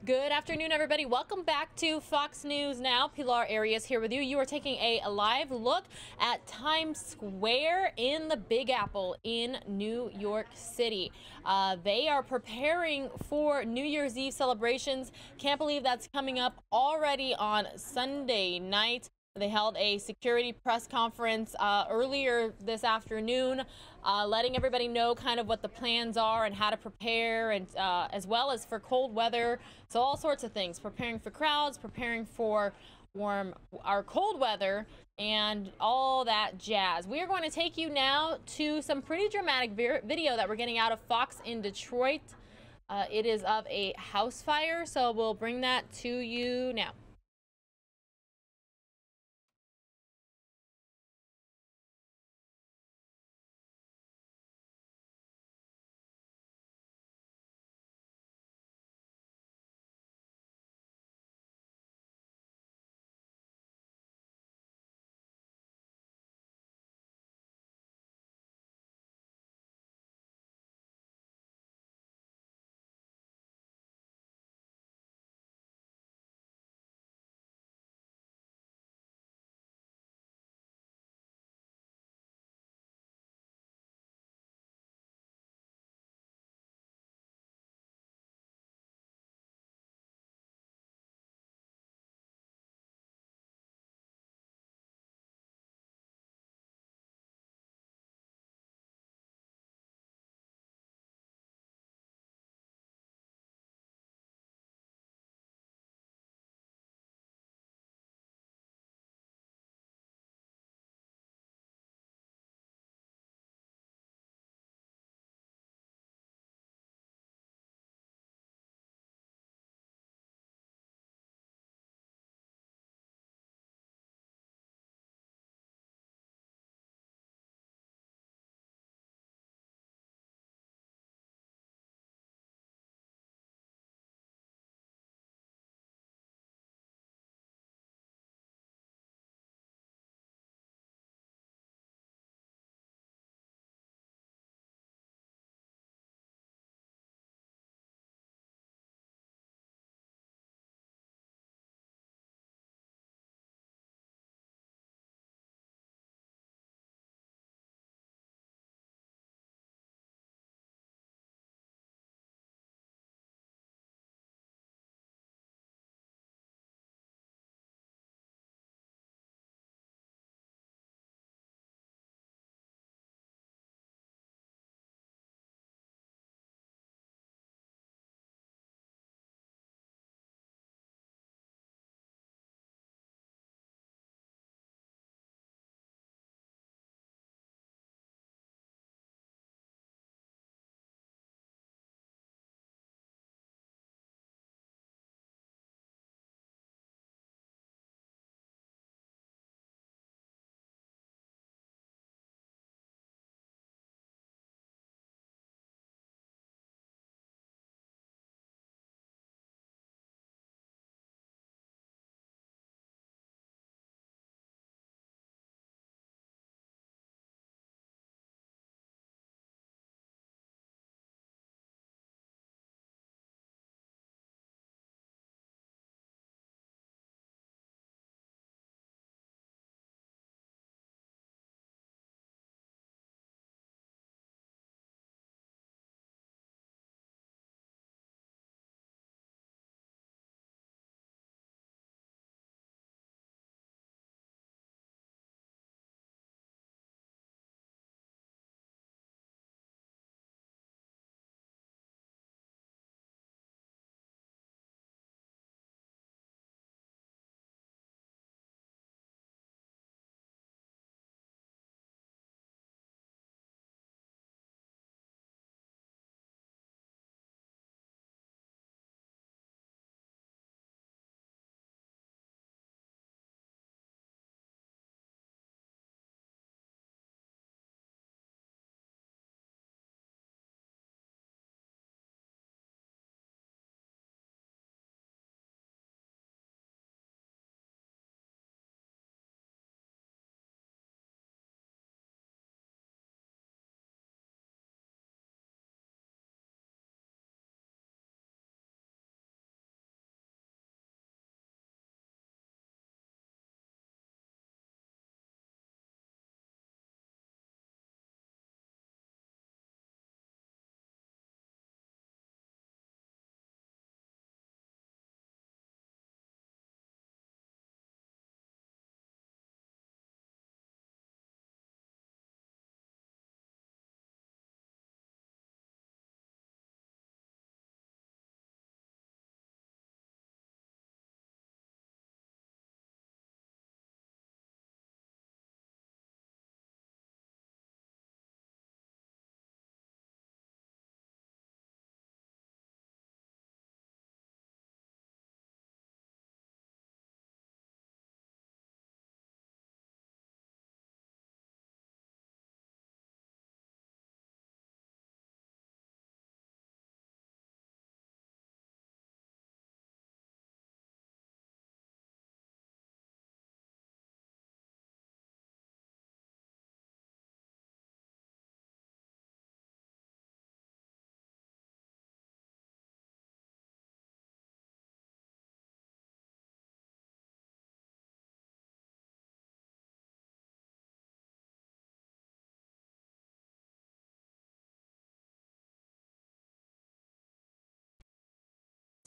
Good afternoon, everybody. Welcome back to Fox News Now. Pilar Arias here with you. You are taking a live look at Times Square in the Big Apple in New York City. They are preparing for New Year's Eve celebrations. Can't believe that's coming up already on Sunday night. They held a security press conference earlier this afternoon, letting everybody know kind of what the plans are and how to prepare, and as well as for cold weather. So all sorts of things, preparing for crowds, preparing for warm or cold weather, and all that jazz. We are going to take you now to some pretty dramatic video that we're getting out of Fox in Detroit. It is of a house fire, so we'll bring that to you now.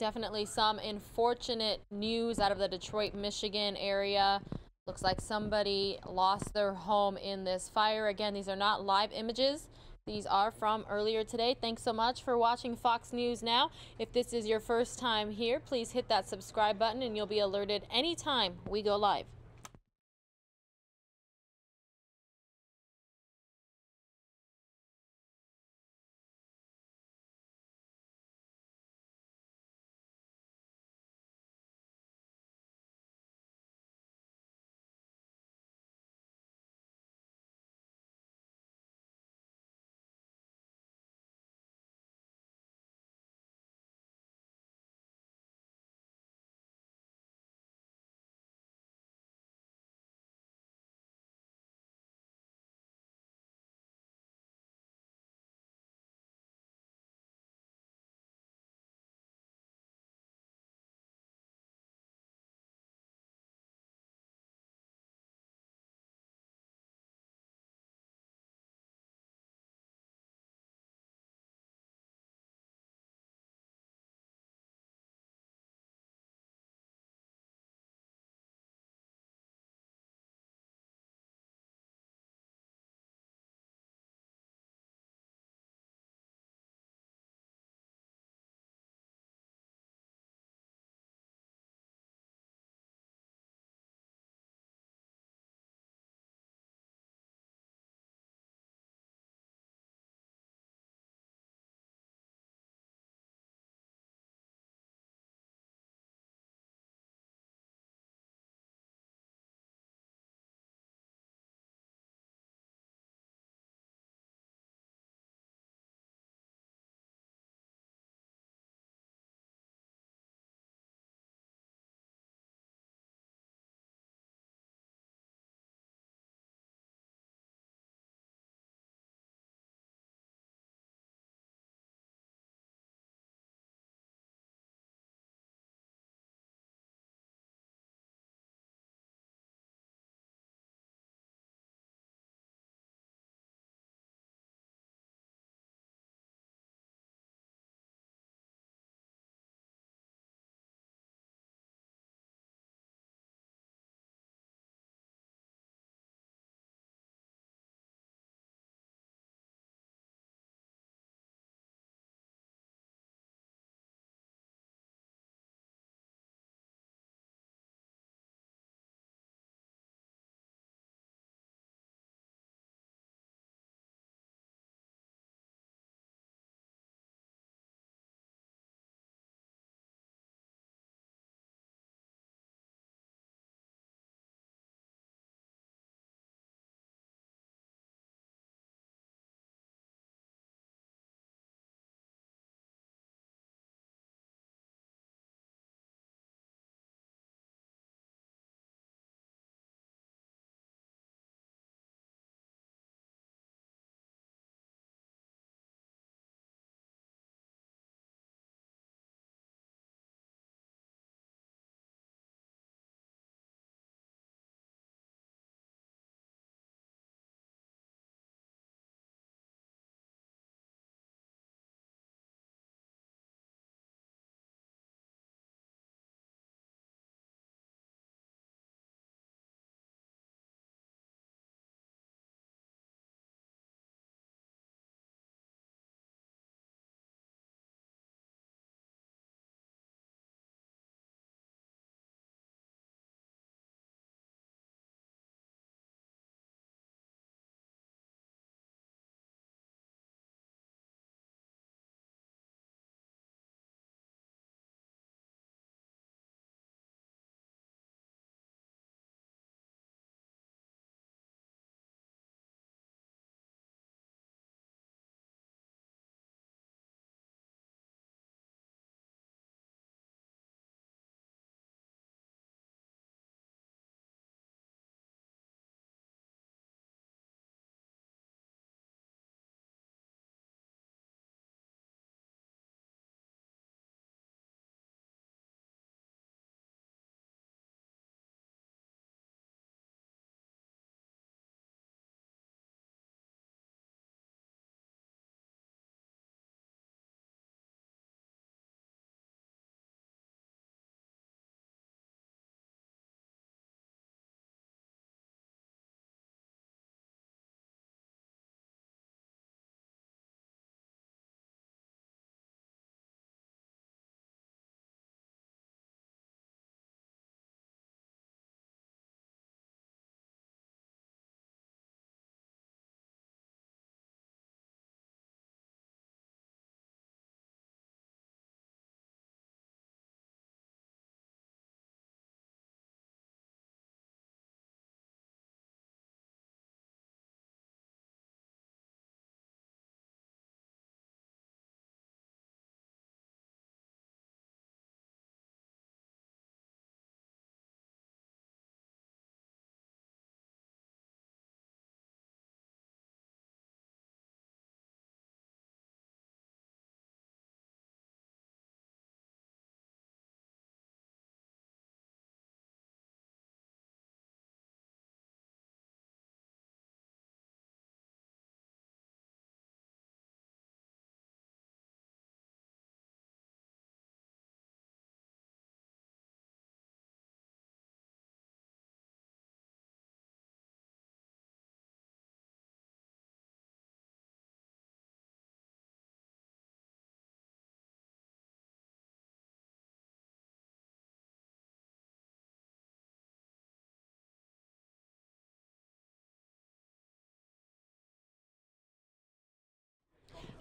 Definitely some unfortunate news out of the Detroit, Michigan area. Looks like somebody lost their home in this fire. Again, these are not live images. These are from earlier today. Thanks so much for watching Fox News Now. If this is your first time here, please hit that subscribe button and you'll be alerted anytime we go live.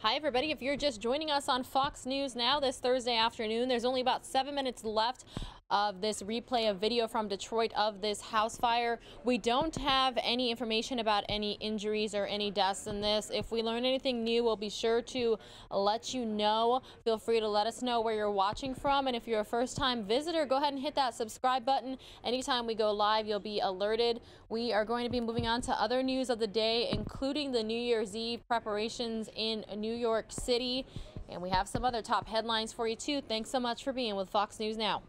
Hi, everybody. If you're just joining us on Fox News Now this Thursday afternoon, there's only about 7 minutes left of this replay of video from Detroit of this house fire. We don't have any information about any injuries or any deaths in this. If we learn anything new, we'll be sure to let you know. Feel free to let us know where you're watching from. And if you're a first-time visitor, go ahead and hit that subscribe button. Anytime we go live, you'll be alerted. We are going to be moving on to other news of the day, including the New Year's Eve preparations in New York City. And we have some other top headlines for you, too. Thanks so much for being with Fox News Now.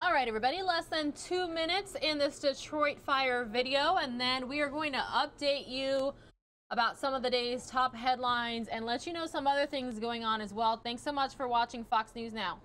All right, everybody, less than 2 minutes in this Detroit fire video, and then we are going to update you about some of the day's top headlines and let you know some other things going on as well. Thanks so much for watching Fox News Now.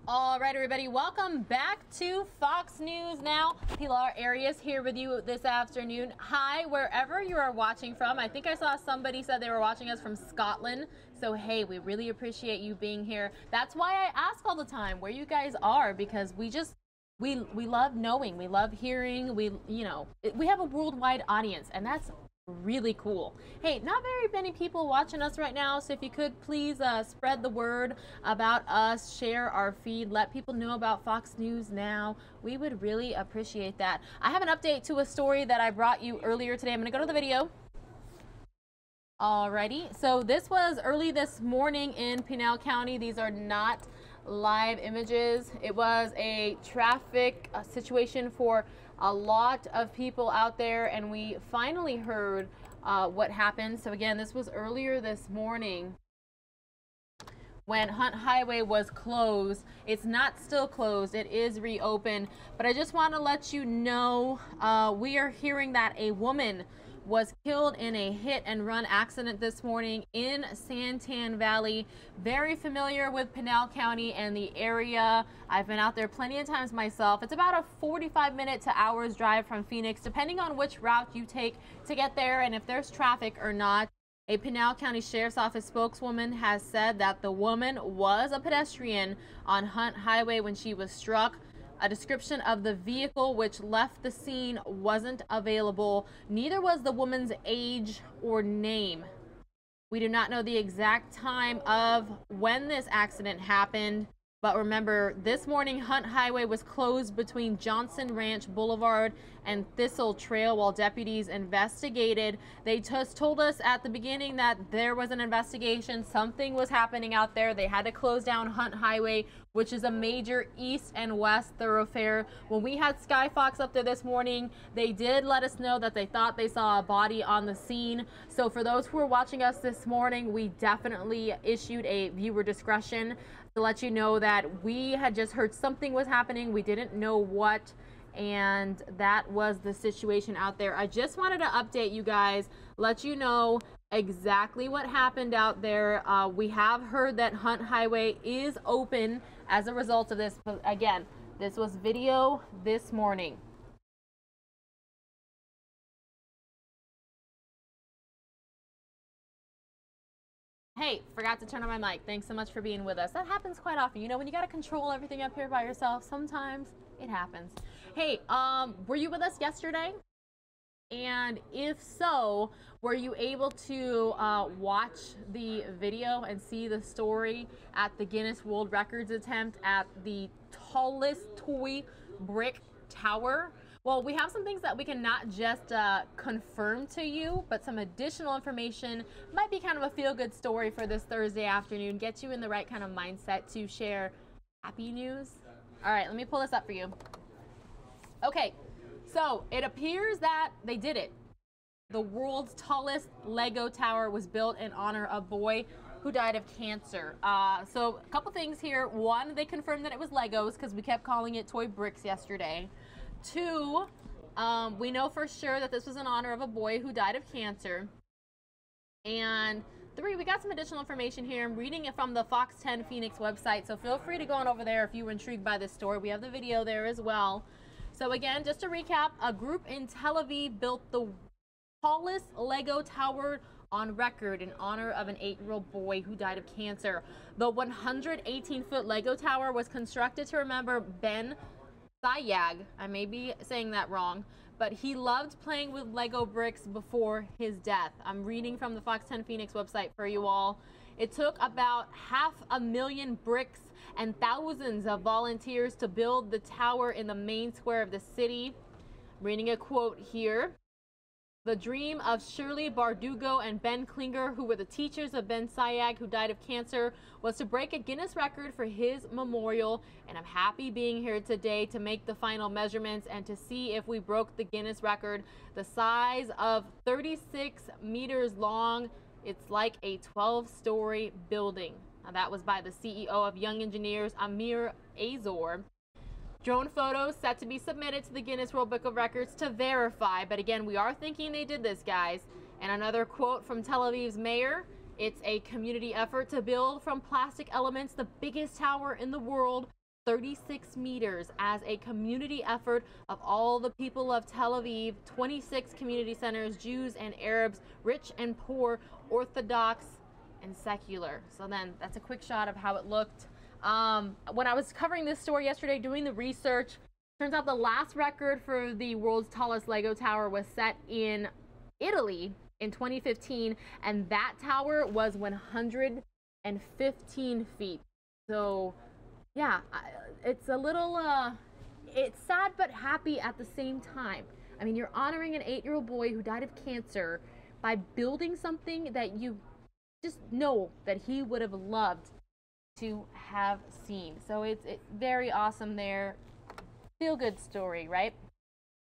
All right, everybody, welcome back to Fox News Now. Pilar Arias here with you this afternoon. Hi, wherever you are watching from. I think I saw somebody said they were watching us from Scotland. So, hey, we really appreciate you being here. That's why I ask all the time where you guys are, because we love knowing, we love hearing, we have a worldwide audience, and that's really cool. Hey, not very many people watching us right now, so if you could please spread the word about us, share our feed, let people know about Fox News Now. We would really appreciate that. I have an update to a story that I brought you earlier today. I'm going to go to the video. Alrighty, so this was early this morning in Pinal County. These are not live images. It was a traffic situation for a lot of people out there, and we finally heard what happened. So again, this was earlier this morning when Hunt Highway was closed. It's not still closed, it is reopened, but I just want to let you know we are hearing that a woman was killed in a hit and run accident this morning in Santan Valley. Very familiar with Pinal County and the area. I've been out there plenty of times myself. It's about a 45-minute to hours drive from Phoenix, depending on which route you take to get there and if there's traffic or not. A Pinal County Sheriff's Office spokeswoman has said that the woman was a pedestrian on Hunt Highway when she was struck. A description of the vehicle which left the scene wasn't available. Neither was the woman's age or name. We do not know the exact time of when this accident happened, but remember, this morning Hunt Highway was closed between Johnson Ranch Boulevard and Thistle Trail while deputies investigated. They just told us at the beginning that there was an investigation. Something was happening out there. They had to close down Hunt Highway, which is a major east and west thoroughfare. When we had Skyfox up there this morning, they did let us know that they thought they saw a body on the scene. So for those who are watching us this morning, we definitely issued a viewer discretion to let you know that we had just heard something was happening. We didn't know what, and that was the situation out there. I just wanted to update you guys, let you know exactly what happened out there. We have heard that Hunt Highway is open as a result of this. But again, this was video this morning. Hey, forgot to turn on my mic. Thanks so much for being with us. That happens quite often. You know, when you got to control everything up here by yourself, sometimes it happens. Hey, were you with us yesterday? And if so, were you able to watch the video and see the story at the Guinness World Records attempt at the tallest toy brick tower? Well, we have some things that we can not just confirm to you, but some additional information. Might be kind of a feel-good story for this Thursday afternoon, get you in the right kind of mindset to share happy news. All right, let me pull this up for you. Okay, so it appears that they did it. The world's tallest Lego tower was built in honor of a boy who died of cancer. So a couple things here. One, they confirmed that it was Legos because we kept calling it toy bricks yesterday. Two, we know for sure that this was in honor of a boy who died of cancer. And 3, we got some additional information here. I'm reading it from the Fox 10 Phoenix website, so feel free to go on over there if you were intrigued by this story. We have the video there as well. So again, just to recap, a group in Tel Aviv built the tallest Lego tower on record in honor of an 8-year-old boy who died of cancer. The 118-foot Lego tower was constructed to remember Ben Sayag. I may be saying that wrong, but he loved playing with Lego bricks before his death. I'm reading from the Fox 10 Phoenix website for you all. It took about 500,000 bricks and thousands of volunteers to build the tower in the main square of the city. I'm reading a quote here. The dream of Shirley Bardugo and Ben Klinger, who were the teachers of Ben Sayag, who died of cancer, was to break a Guinness record for his memorial. And I'm happy being here today to make the final measurements and to see if we broke the Guinness record. The size of 36 meters long. It's like a 12-story building. Now, that was by the CEO of Young Engineers, Amir Azor. Drone photos set to be submitted to the Guinness World Book of Records to verify. But again, we are thinking they did this, guys. And another quote from Tel Aviv's mayor. It's a community effort to build from plastic elements the biggest tower in the world, 36 meters, as a community effort of all the people of Tel Aviv, 26 community centers, Jews and Arabs, rich and poor, Orthodox and secular. So then that's a quick shot of how it looked. When I was covering this story yesterday, doing the research, turns out the last record for the world's tallest Lego tower was set in Italy in 2015, and that tower was 115 feet. So, yeah, it's a little, it's sad but happy at the same time. I mean, you're honoring an 8-year-old boy who died of cancer by building something that you just know that he would have loved to have seen. So it's very awesome there. Feel good story, right?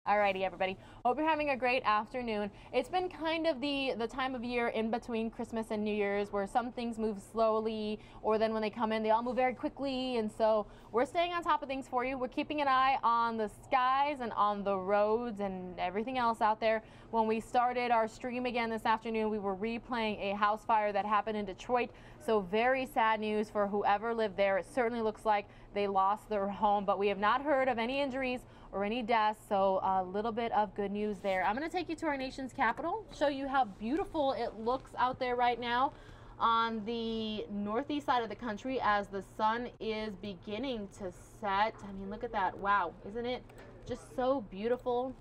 Alrighty, everybody. Hope you're having a great afternoon. It's been kind of the time of year in between Christmas and New Year's where some things move slowly, or then when they come in, they all move very quickly. And so we're staying on top of things for you. We're keeping an eye on the skies and on the roads and everything else out there. When we started our stream again this afternoon, we were replaying a house fire that happened in Detroit. So very sad news for whoever lived there. It certainly looks like they lost their home, but we have not heard of any injuries or any deaths, so a little bit of good news there. I'm going to take you to our nation's capital, show you how beautiful it looks out there right now on the northeast side of the country as the sun is beginning to set. I mean, look at that. Wow, isn't it just so beautiful?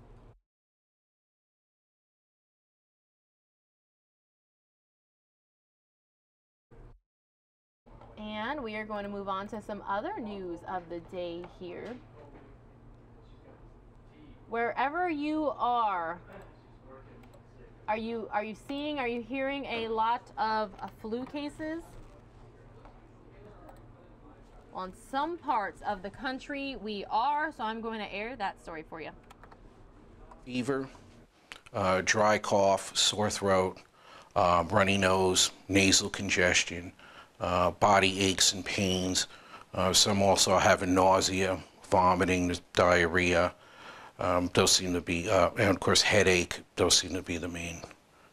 And we are going to move on to some other news of the day here. Wherever you are you seeing, are you hearing a lot of flu cases? On some parts of the country we are, so I'm going to air that story for you. Fever, dry cough, sore throat, runny nose, nasal congestion, body aches and pains. Some also having nausea, vomiting, diarrhea. Those seem to be, and of course headache, those seem to be the main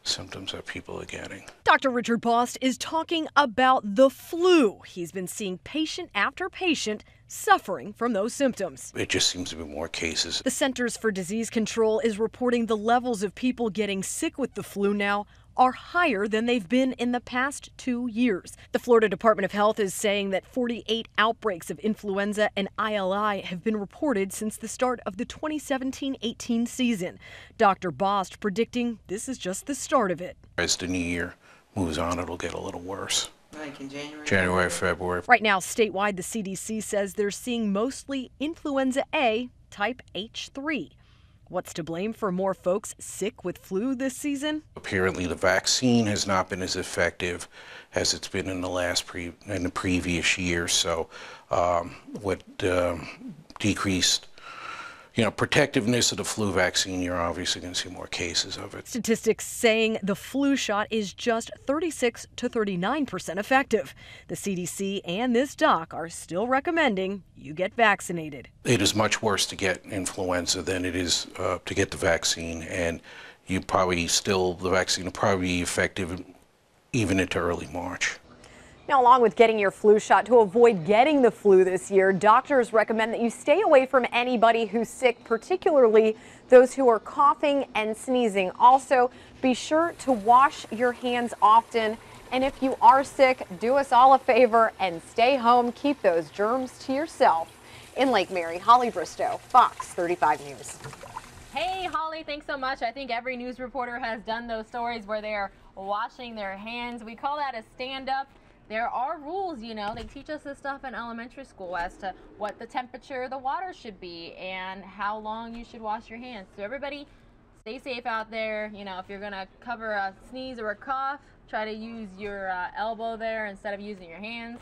symptoms that people are getting. Dr. Richard Bost is talking about the flu. He's been seeing patient after patient suffering from those symptoms. It just seems to be more cases. The Centers for Disease Control is reporting the levels of people getting sick with the flu now are higher than they've been in the past 2 years. The Florida Department of Health is saying that 48 outbreaks of influenza and ILI have been reported since the start of the 2017-18 season. Dr. Bost predicting this is just the start of it. As the new year moves on, it'll get a little worse. Like in January, February. Right now, statewide, the CDC says they're seeing mostly influenza A, type H3. What's to blame for more folks sick with flu this season? Apparently the vaccine has not been as effective as it's been in the previous year. So with decreased protectiveness of the flu vaccine, you're obviously going to see more cases of it. Statistics saying the flu shot is just 36 to 39% effective. The CDC and this doc are still recommending you get vaccinated. It is much worse to get influenza than it is to get the vaccine, and the vaccine will probably be effective even into early March. Now, along with getting your flu shot, to avoid getting the flu this year, doctors recommend that you stay away from anybody who's sick, particularly those who are coughing and sneezing. Also, be sure to wash your hands often. And if you are sick, do us all a favor and stay home. Keep those germs to yourself. In Lake Mary, Holly Bristow, Fox 35 News. Hey, Holly, thanks so much. I think every news reporter has done those stories where they're washing their hands. We call that a stand-up. There are rules, you know. They teach us this stuff in elementary school as to what the temperature of the water should be and how long you should wash your hands. So everybody, stay safe out there. You know, if you're going to cover a sneeze or a cough, try to use your elbow there instead of using your hands,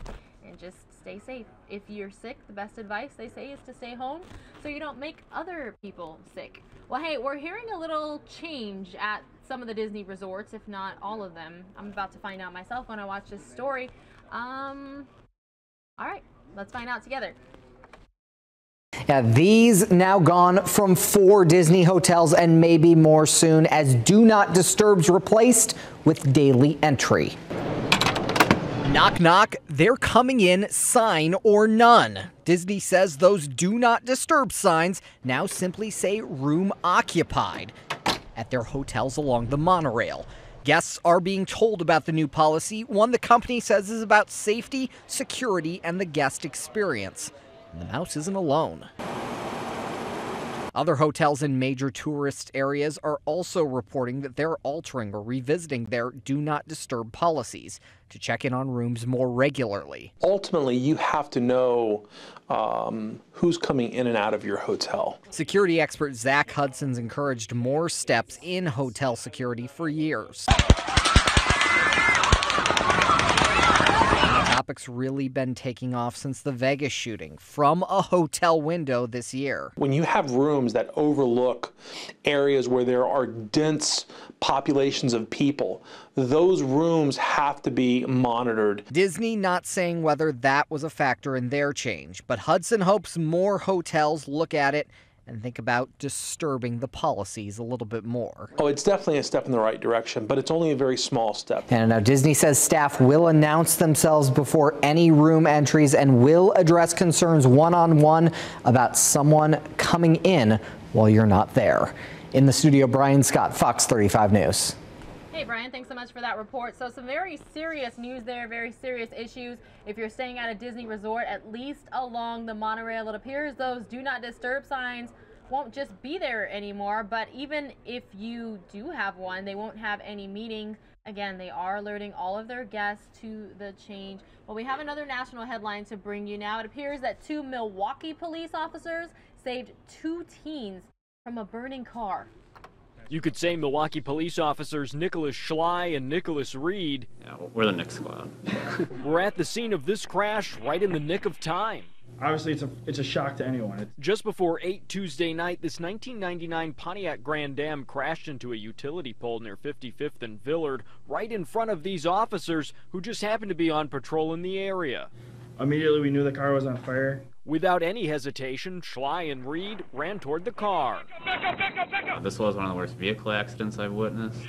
and just stay safe. If you're sick, the best advice they say is to stay home so you don't make other people sick. Well, hey, we're hearing a little change at some of the Disney resorts, if not all of them. I'm about to find out myself when I watch this story. All right, let's find out together. Yeah, these now gone from 4 Disney hotels and maybe more soon, as Do Not Disturb's replaced with daily entry. Knock, knock, they're coming in, sign or none. Disney says those Do Not Disturb signs now simply say room occupied at their hotels along the monorail. Guests are being told about the new policy, one the company says is about safety, security, and the guest experience. And the mouse isn't alone. Other hotels in major tourist areas are also reporting that they're altering or revisiting their Do Not Disturb policies to check in on rooms more regularly. Ultimately, you have to know who's coming in and out of your hotel. Security expert Zach Hudson's encouraged more steps in hotel security for years. The topic's really been taking off since the Vegas shooting from a hotel window this year. When you have rooms that overlook areas where there are dense populations of people, those rooms have to be monitored. Disney not saying whether that was a factor in their change, but Hudson hopes more hotels look at it and think about disturbing the policies a little bit more. Oh, it's definitely a step in the right direction, but it's only a very small step. And now Disney says staff will announce themselves before any room entries and will address concerns one-on-one about someone coming in while you're not there. In the studio, Brian Scott, Fox 35 News. Hey, Brian, thanks so much for that report. So some very serious news there, very serious issues. If you're staying at a Disney resort, at least along the monorail, it appears those Do Not Disturb signs won't just be there anymore. But even if you do have one, they won't have any meaning. Again, they are alerting all of their guests to the change. Well, we have another national headline to bring you now. It appears that 2 Milwaukee police officers saved 2 teens from a burning car. You could say Milwaukee police officers Nicholas Schley and Nicholas Reed Yeah, we're the Nick squad. were at the scene of this crash right in the nick of time. Obviously, it's a shock to anyone. Just before 8 Tuesday night, this 1999 Pontiac Grand Am crashed into a utility pole near 55th and Villard, right in front of these officers who just happened to be on patrol in the area. Immediately, we knew the car was on fire. Without any hesitation, Schley and Reed ran toward the car. This was one of the worst vehicle accidents I've witnessed.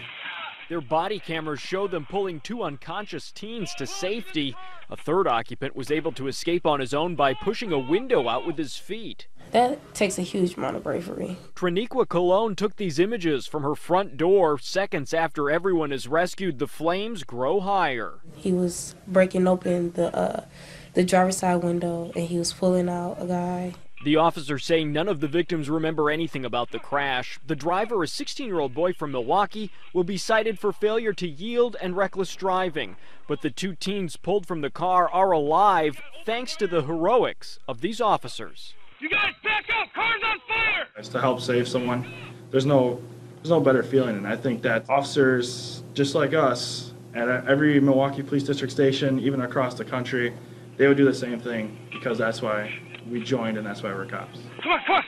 Their body cameras showed them pulling 2 unconscious teens to safety. A third occupant was able to escape on his own by pushing a window out with his feet. That takes a huge amount of bravery. Triniqua Colon took these images from her front door seconds after everyone is rescued. The flames grow higher. He was breaking open the driver's side window and he was pulling out a guy. The officers say none of the victims remember anything about the crash. The driver, a 16-year-old boy from Milwaukee, will be cited for failure to yield and reckless driving. But the 2 teens pulled from the car are alive thanks to the heroics of these officers. You guys back up! Car's on fire! It's to help save someone. There's no better feeling, and I think that officers just like us at every Milwaukee Police District station, even across the country, they would do the same thing because that's why we joined and that's why we're cops. Come on, come on!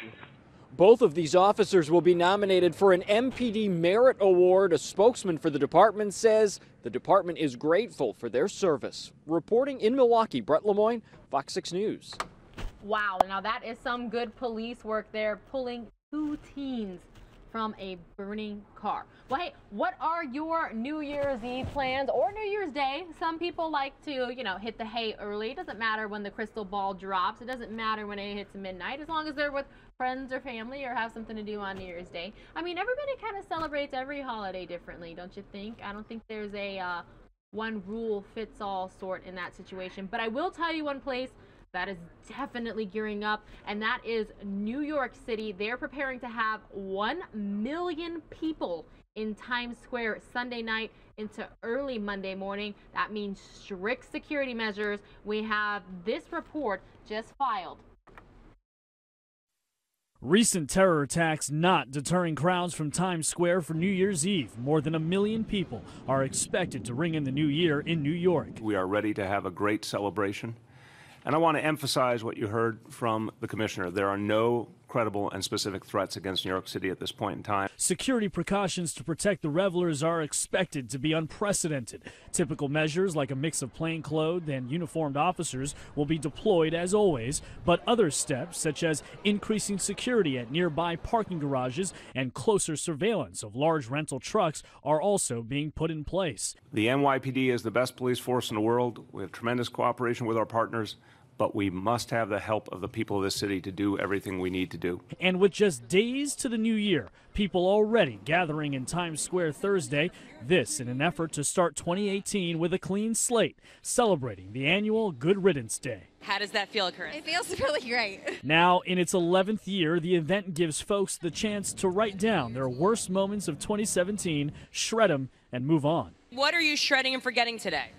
Both of these officers will be nominated for an MPD Merit Award. A spokesman for the department says the department is grateful for their service. Reporting in Milwaukee, Brett Lemoyne, Fox 6 News. Wow, now that is some good police work there, pulling 2 teens from a burning car. Well, hey, what are your New Year's Eve plans or New Year's Day? Some people like to, you know, hit the hay early. It doesn't matter when the crystal ball drops. It doesn't matter when it hits midnight, as long as they're with friends or family or have something to do on New Year's Day. I mean, everybody kind of celebrates every holiday differently, don't you think? I don't think there's a one rule fits all sort in that situation. But I will tell you one place that is definitely gearing up, and that is New York City. They're preparing to have 1 million people in Times Square Sunday night into early Monday morning. That means strict security measures. We have this report just filed. Recent terror attacks not deterring crowds from Times Square for New Year's Eve. More than 1 million people are expected to ring in the new year in New York. We are ready to have a great celebration. And I want to emphasize what you heard from the commissioner. There are no credible and specific threats against New York City at this point in time. Security precautions to protect the revelers are expected to be unprecedented. Typical measures like a mix of plainclothes and uniformed officers will be deployed as always, but other steps such as increasing security at nearby parking garages and closer surveillance of large rental trucks are also being put in place. The NYPD is the best police force in the world. We have tremendous cooperation with our partners, but we must have the help of the people of this city to do everything we need to do. And with just days to the new year, people already gathering in Times Square Thursday, this in an effort to start 2018 with a clean slate, celebrating the annual Good Riddance Day. How does that feel, Chris? It feels really great. Now, in its 11th year, the event gives folks the chance to write down their worst moments of 2017, shred them, and move on. What are you shredding and forgetting today?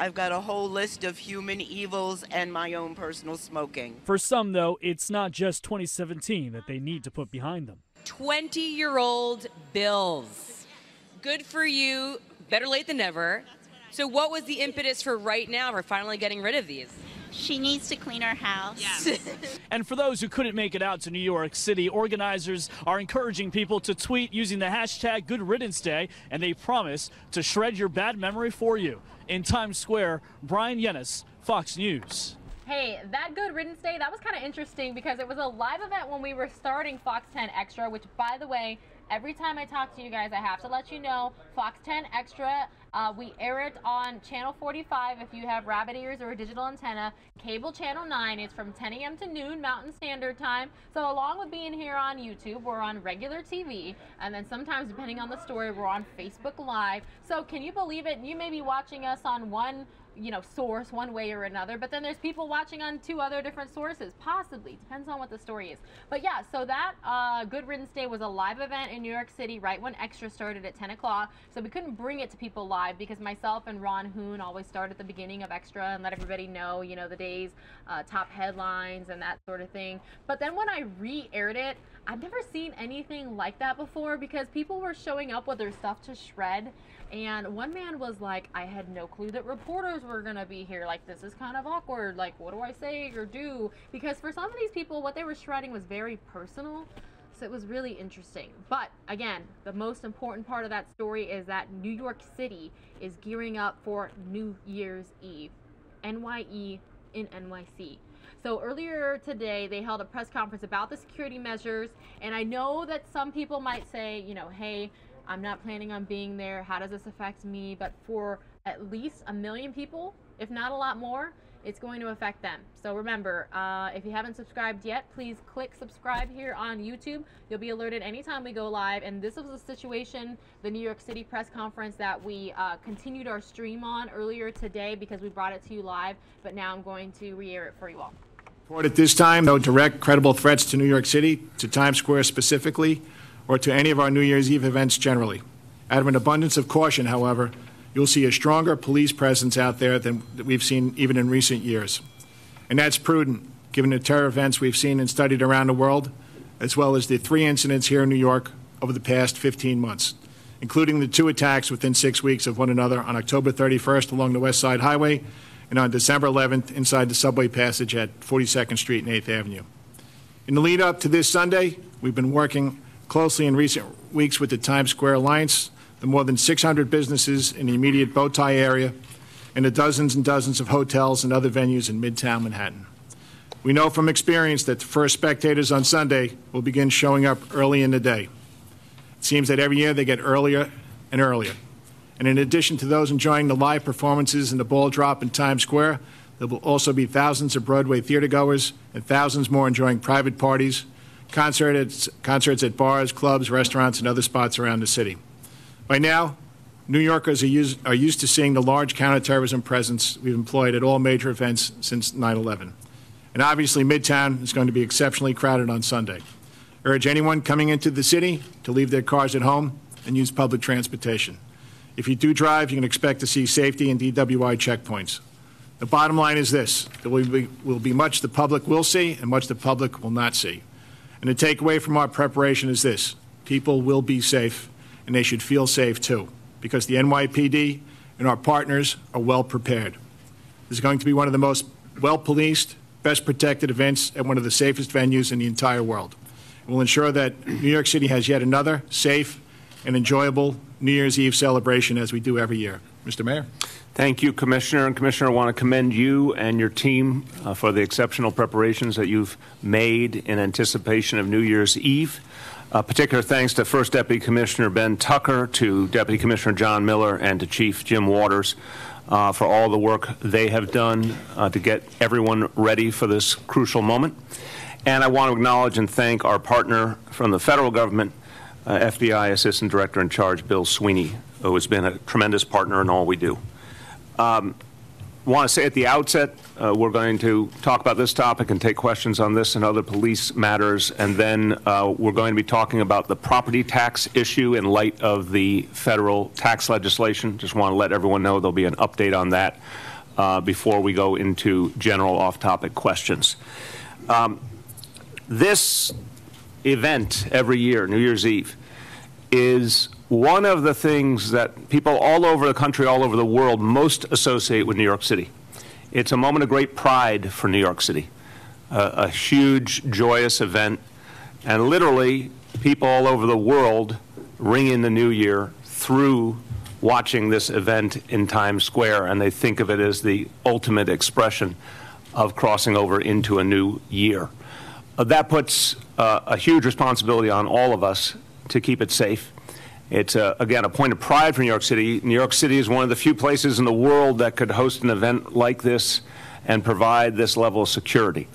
I've got a whole list of human evils and my own personal smoking. For some, though, it's not just 2017 that they need to put behind them. 20-year-old bills. Good for you. Better late than never. So what was the impetus for right now for finally getting rid of these? She needs to clean her house. Yes. And for those who couldn't make it out to New York City, organizers are encouraging people to tweet using the hashtag Good Riddance Day, and they promise to shred your bad memory for you. In Times Square, Brian Yennis, Fox News. Hey, that Good Riddance Day, that was kind of interesting because it was a live event when we were starting Fox 10 Extra, which, by the way, every time I talk to you guys, I have to let you know, Fox 10 Extra, we air it on Channel 45 if you have rabbit ears or a digital antenna. Cable Channel 9 is from 10 a.m. to noon Mountain Standard Time. So along with being here on YouTube, we're on regular TV. And then sometimes, depending on the story, we're on Facebook Live. So can you believe it? You may be watching us on one source one way or another, but then there's people watching on 2 other different sources, possibly, depends on what the story is. But yeah, so that Good Riddance Day was a live event in New York City right when Extra started at 10 o'clock, so we couldn't bring it to people live because myself and Ron Hoon always start at the beginning of Extra and let everybody know, the day's top headlines and that sort of thing. But then when I re-aired it, I've never seen anything like that before because people were showing up with their stuff to shred. And one man was like, I had no clue that reporters were going to be here. Like, this is kind of awkward. Like, what do I say or do? Because for some of these people, what they were shredding was very personal. So it was really interesting. But again, the most important part of that story is that New York City is gearing up for New Year's Eve. NYE in NYC. So earlier today, they held a press conference about the security measures. And I know that some people might say, hey, I'm not planning on being there. How does this affect me? But for at least 1 million people, if not a lot more, it's going to affect them. So remember, if you haven't subscribed yet, please click subscribe here on YouTube. You'll be alerted anytime we go live. And this was a situation, the New York City press conference, that we continued our stream on earlier today because we brought it to you live. But now I'm going to re-air it for you all. Report at this time, no direct credible threats to New York City, to Times Square specifically, or to any of our New Year's Eve events generally. Out of an abundance of caution, however, you'll see a stronger police presence out there than we've seen even in recent years. And that's prudent, given the terror events we've seen and studied around the world, as well as the 3 incidents here in New York over the past 15 months, including the 2 attacks within 6 weeks of one another on October 31st along the West Side Highway and on December 11th inside the subway passage at 42nd Street and 8th Avenue. In the lead up to this Sunday, we've been working closely in recent weeks with the Times Square Alliance, the more than 600 businesses in the immediate bow tie area, and the dozens and dozens of hotels and other venues in Midtown Manhattan. We know from experience that the first spectators on Sunday will begin showing up early in the day. It seems that every year they get earlier and earlier. And in addition to those enjoying the live performances in the ball drop in Times Square, there will also be thousands of Broadway theatergoers and thousands more enjoying private parties, concerts at bars, clubs, restaurants, and other spots around the city. By now, New Yorkers are used to seeing the large counterterrorism presence we've employed at all major events since 9/11. And obviously, Midtown is going to be exceptionally crowded on Sunday. I urge anyone coming into the city to leave their cars at home and use public transportation. If you do drive, you can expect to see safety and DWI checkpoints. The bottom line is this: there will be much the public will see and much the public will not see. And the takeaway from our preparation is this: people will be safe, and they should feel safe too, because the NYPD and our partners are well prepared. This is going to be one of the most well-policed, best protected events at one of the safest venues in the entire world. It will ensure that New York City has yet another safe and enjoyable New Year's Eve celebration, as we do every year. Mr. Mayor. Thank you, Commissioner. And Commissioner, I want to commend you and your team for the exceptional preparations that you've made in anticipation of New Year's Eve. Particular thanks to First Deputy Commissioner Ben Tucker, to Deputy Commissioner John Miller, and to Chief Jim Waters for all the work they have done to get everyone ready for this crucial moment. And I want to acknowledge and thank our partner from the federal government, FBI Assistant Director in Charge Bill Sweeney, who has been a tremendous partner in all we do. I want to say at the outset, we're going to talk about this topic and take questions on this and other police matters, and then we're going to be talking about the property tax issue in light of the federal tax legislation. Just want to let everyone know there'll be an update on that before we go into general off-topic questions. This event every year, New Year's Eve, is one of the things that people all over the country, all over the world, most associate with New York City. It's a moment of great pride for New York City, a huge, joyous event, and literally people all over the world ring in the new year through watching this event in Times Square, and they think of it as the ultimate expression of crossing over into a new year. That puts a huge responsibility on all of us to keep it safe. It's, again, a point of pride for New York City. New York City is one of the few places in the world that could host an event like this and provide this level of security.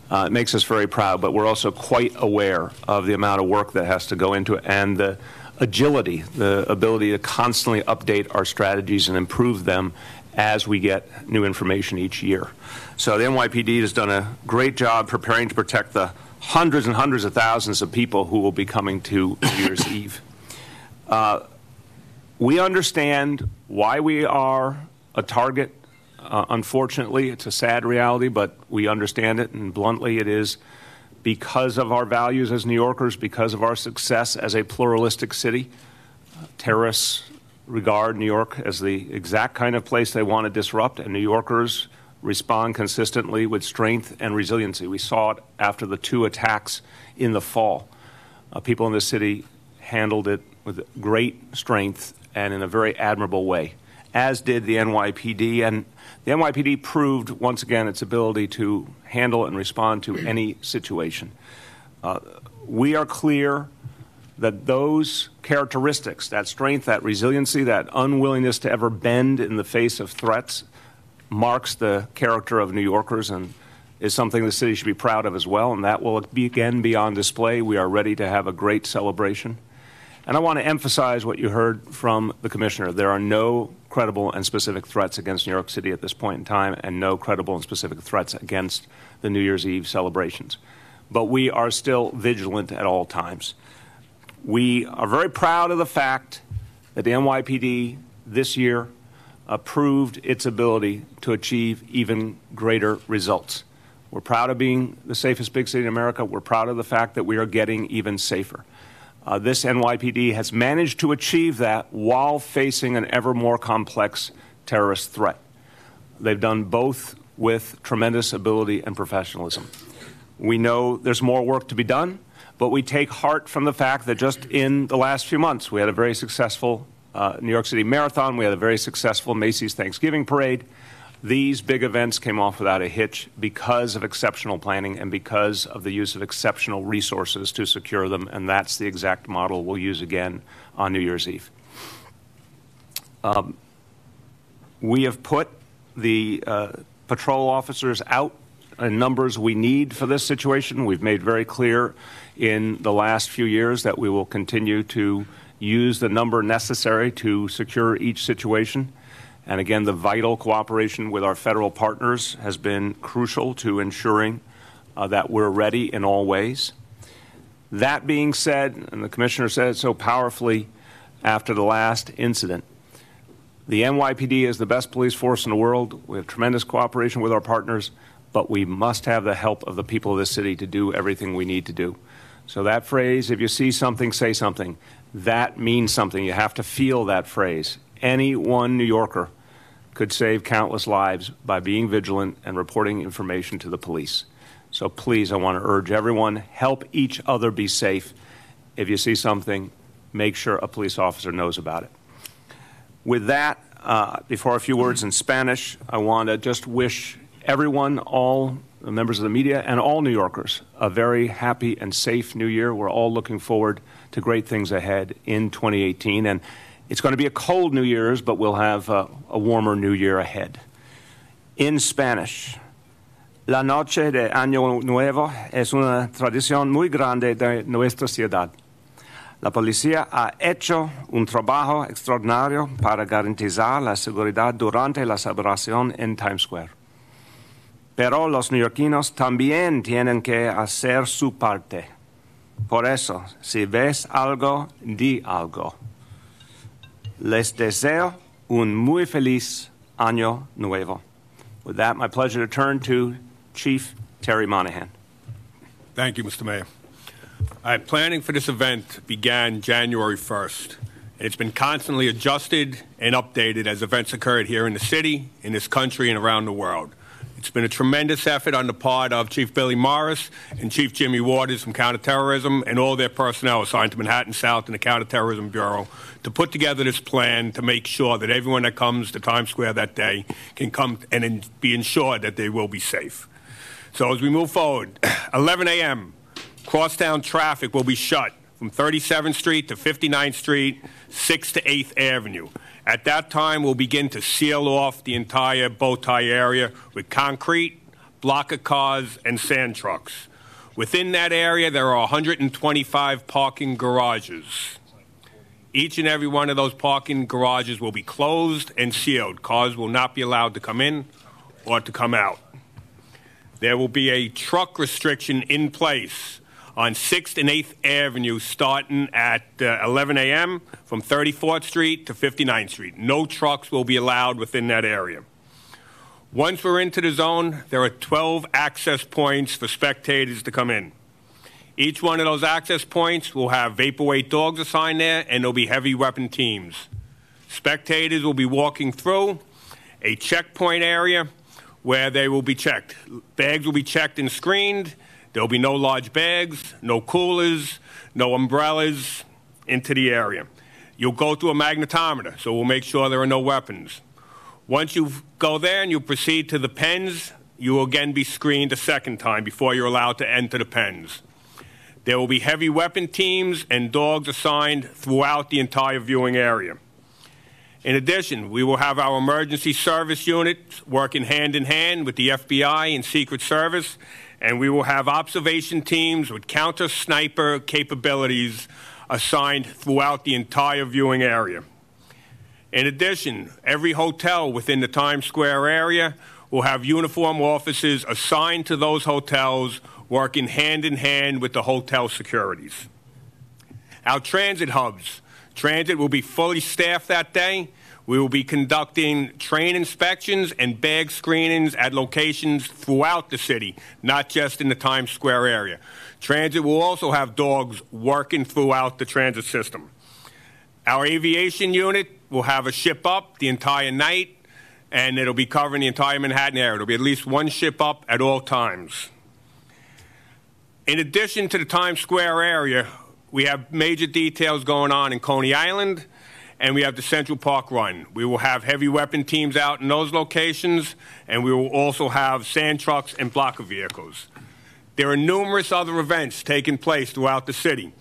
It makes us very proud, but we're also quite aware of the amount of work that has to go into it and the agility, the ability to constantly update our strategies and improve them as we get new information each year. So the NYPD has done a great job preparing to protect the hundreds and hundreds of thousands of people who will be coming to New Year's Eve. We understand why we are a target. Unfortunately, it's a sad reality, but we understand it, and bluntly, it is because of our values as New Yorkers, because of our success as a pluralistic city. Terrorists regard New York as the exact kind of place they want to disrupt, and New Yorkers respond consistently with strength and resiliency. We saw it after the 2 attacks in the fall. People in the city handled it with great strength and in a very admirable way, as did the NYPD. And the NYPD proved once again its ability to handle and respond to any situation. We are clear that those characteristics, that strength, that resiliency, that unwillingness to ever bend in the face of threats, marks the character of New Yorkers and is something the city should be proud of as well, and that will again be on display. We are ready to have a great celebration. And I want to emphasize what you heard from the Commissioner. There are no credible and specific threats against New York City at this point in time, and no credible and specific threats against the New Year's Eve celebrations. But we are still vigilant at all times. We are very proud of the fact that the NYPD this year proved its ability to achieve even greater results. We're proud of being the safest big city in America. We're proud of the fact that we are getting even safer. This NYPD has managed to achieve that while facing an ever more complex terrorist threat. They've done both with tremendous ability and professionalism. We know there's more work to be done, but we take heart from the fact that just in the last few months, we had a very successful New York City Marathon. We had a very successful Macy's Thanksgiving Parade. These big events came off without a hitch because of exceptional planning and because of the use of exceptional resources to secure them, and that's the exact model we'll use again on New Year's Eve. We have put the patrol officers out in numbers we need for this situation. We've made very clear in the last few years that we will continue to use the number necessary to secure each situation. And again, the vital cooperation with our federal partners has been crucial to ensuring that we're ready in all ways. That being said, and the Commissioner said it so powerfully after the last incident, the NYPD is the best police force in the world. We have tremendous cooperation with our partners, but we must have the help of the people of this city to do everything we need to do. So that phrase, if you see something, say something, that means something. You have to feel that phrase. Any one New Yorker could save countless lives by being vigilant and reporting information to the police. So please, I want to urge everyone, help each other be safe. If you see something, make sure a police officer knows about it. With that, before a few words in Spanish, I want to just wish everyone, all the members of the media, and all New Yorkers a very happy and safe New Year. We're all looking forward to great things ahead in 2018. And it's going to be a cold New Year's, but we'll have a warmer New Year ahead. In Spanish, la noche de Año Nuevo es una tradición muy grande de nuestra ciudad. La policía ha hecho un trabajo extraordinario para garantizar la seguridad durante la celebración en Times Square. Pero los neoyorquinos también tienen que hacer su parte. Por eso, si ves algo, di algo. Les deseo un muy feliz Año Nuevo. With that, my pleasure to turn to Chief Terry Monahan. Thank you, Mr. Mayor. Planning for this event began January 1st. It's been constantly adjusted and updated as events occurred here in the city, in this country, and around the world. It's been a tremendous effort on the part of Chief Billy Morris and Chief Jimmy Waters from Counterterrorism and all their personnel assigned to Manhattan South and the Counterterrorism Bureau to put together this plan to make sure that everyone that comes to Times Square that day can come and be ensured that they will be safe. So as we move forward, 11 a.m., crosstown traffic will be shut from 37th Street to 59th Street, 6th to 8th Avenue. At that time, we'll begin to seal off the entire bow tie area with concrete, block cars, and sand trucks. Within that area, there are 125 parking garages. Each and every one of those parking garages will be closed and sealed. Cars will not be allowed to come in or to come out. There will be a truck restriction in place on 6th and 8th Avenue starting at 11 a.m. from 34th Street to 59th Street. No trucks will be allowed within that area. Once we're into the zone, there are 12 access points for spectators to come in. Each one of those access points will have vaporweight dogs assigned there, and there'll be heavy weapon teams. Spectators will be walking through a checkpoint area where they will be checked. Bags will be checked and screened. There'll be no large bags, no coolers, no umbrellas into the area. You'll go through a magnetometer, so we'll make sure there are no weapons. Once you go there and you proceed to the pens, you will again be screened a second time before you're allowed to enter the pens. There will be heavy weapon teams and dogs assigned throughout the entire viewing area. In addition, we will have our emergency service units working hand in hand with the FBI and Secret Service, and we will have observation teams with counter-sniper capabilities assigned throughout the entire viewing area. In addition, every hotel within the Times Square area will have uniformed officers assigned to those hotels working hand in hand with the hotel securities. Our transit hubs. Transit will be fully staffed that day. We will be conducting train inspections and bag screenings at locations throughout the city, not just in the Times Square area. Transit will also have dogs working throughout the transit system. Our aviation unit will have a ship up the entire night, and it'll be covering the entire Manhattan area. There'll be at least one ship up at all times. In addition to the Times Square area, we have major details going on in Coney Island and we have the Central Park Run. We will have heavy weapon teams out in those locations, and we will also have sand trucks and blocker vehicles. There are numerous other events taking place throughout the city,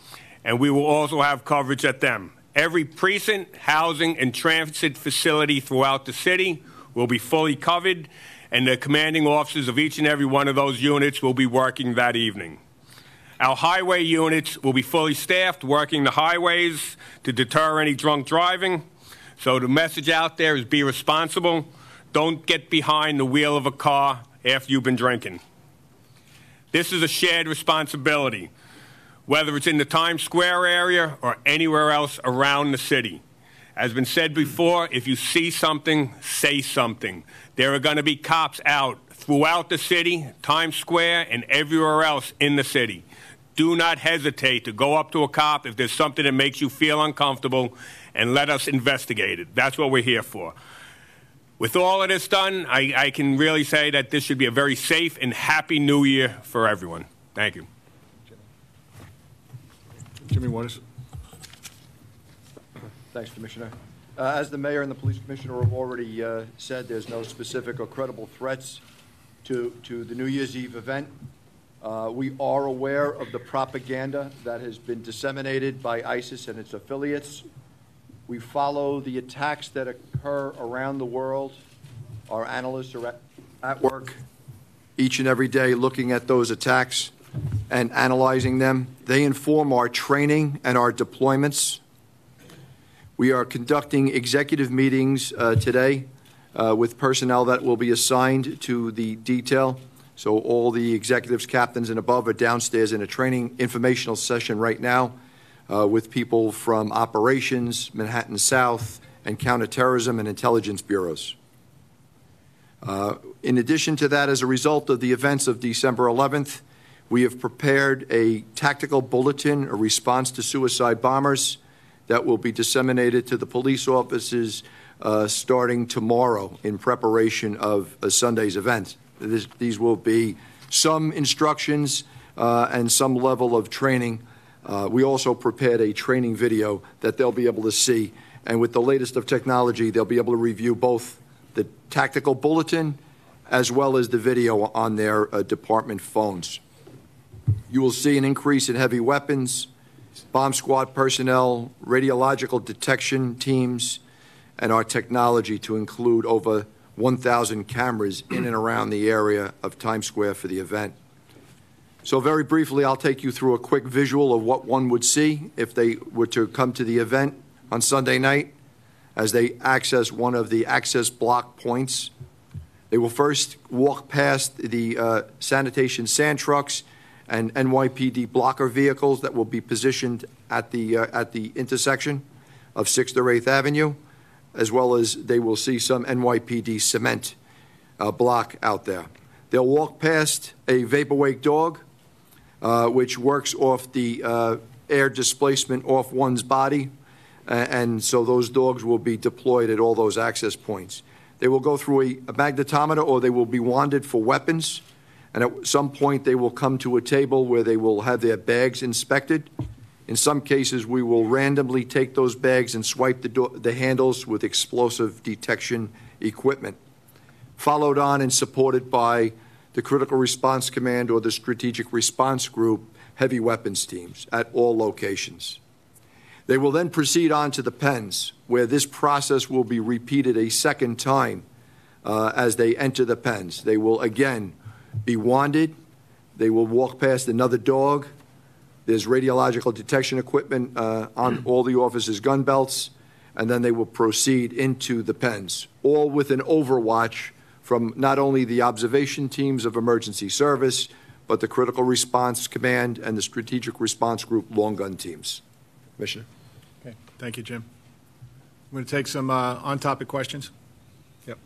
and we will also have coverage at them. Every precinct, housing, and transit facility throughout the city will be fully covered, and the commanding officers of each and every one of those units will be working that evening. Our highway units will be fully staffed, working the highways to deter any drunk driving. So the message out there is be responsible. Don't get behind the wheel of a car after you've been drinking. This is a shared responsibility, whether it's in the Times Square area or anywhere else around the city. As been said before, if you see something, say something. There are going to be cops out throughout the city, Times Square, and everywhere else in the city. Do not hesitate to go up to a cop if there's something that makes you feel uncomfortable, and let us investigate it. That's what we're here for. With all of this done, I can really say that this should be a very safe and happy New Year for everyone. Thank you. Jimmy Waters. Thanks, Commissioner. As the mayor and the police commissioner have already said, there's no specific or credible threats to the New Year's Eve event. We are aware of the propaganda that has been disseminated by ISIS and its affiliates. We follow the attacks that occur around the world. Our analysts are at work each and every day looking at those attacks and analyzing them. They inform our training and our deployments. We are conducting executive meetings today with personnel that will be assigned to the detail. So all the executives, captains, and above are downstairs in a training informational session right now with people from operations, Manhattan South, and counterterrorism and intelligence bureaus. In addition to that, as a result of the events of December 11th, we have prepared a tactical bulletin, a response to suicide bombers, that will be disseminated to the police officers starting tomorrow in preparation of Sunday's event. These will be some instructions and some level of training. We also prepared a training video that they'll be able to see. And with the latest of technology, they'll be able to review both the tactical bulletin as well as the video on their department phones. You will see an increase in heavy weapons, bomb squad personnel, radiological detection teams, and our technology to include over 1,000 cameras in and around the area of Times Square for the event. So very briefly, I'll take you through a quick visual of what one would see if they were to come to the event on Sunday night as they access one of the access block points. They will first walk past the sanitation sand trucks and NYPD blocker vehicles that will be positioned at the intersection of 6th or 8th Avenue, as well as they will see some NYPD cement block out there. They'll walk past a Vaporwake dog, which works off the air displacement off one's body, and so those dogs will be deployed at all those access points. They will go through a magnetometer, or they will be wanded for weapons, and at some point they will come to a table where they will have their bags inspected. In some cases, we will randomly take those bags and swipe the handles with explosive detection equipment, followed on and supported by the Critical Response Command or the Strategic Response Group heavy weapons teams at all locations. They will then proceed on to the pens, where this process will be repeated a second time as they enter the pens. They will again be wanded. They will walk past another dog. There's radiological detection equipment on all the officers' gun belts, and then they will proceed into the pens, all with an overwatch from not only the observation teams of emergency service, but the Critical Response Command and the Strategic Response Group long gun teams. Commissioner. Okay. Thank you, Jim. I'm going to take some on-topic questions. Yep.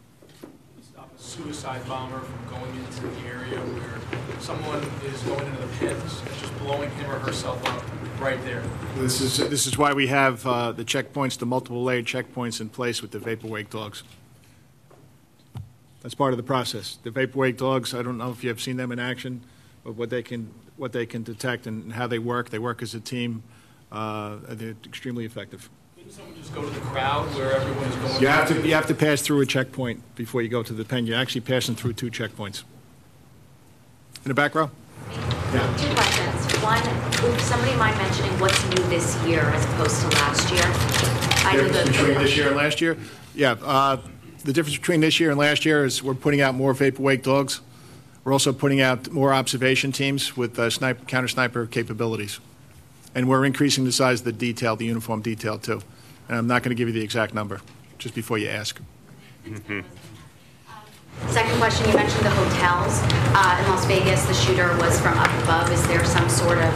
Stop a suicide bomber from going into the area where someone is going into the pens and just blowing him or herself up right there. This is why we have the checkpoints, the multiple layered checkpoints in place with the Vaporwake dogs. That's part of the process. The Vaporwake dogs, I don't know if you have seen them in action, but what they can detect and how they work. They work as a team. They're extremely effective. Couldn't someone just go to the crowd where everyone is going? You have to pass through a checkpoint before you go to the pen. You're actually passing through 2 checkpoints. In the back row? Yeah. 2 questions. One, would somebody mind mentioning what's new this year as opposed to last year? Between this year and last year? Yeah. The difference between this year and last year is we're putting out more vapor-wake dogs. We're also putting out more observation teams with counter-sniper capabilities. And we're increasing the size of the detail, the uniform detail, too. And I'm not going to give you the exact number, just before you ask. Second question, you mentioned the hotels. In Las Vegas, the shooter was from up above. Is there some sort of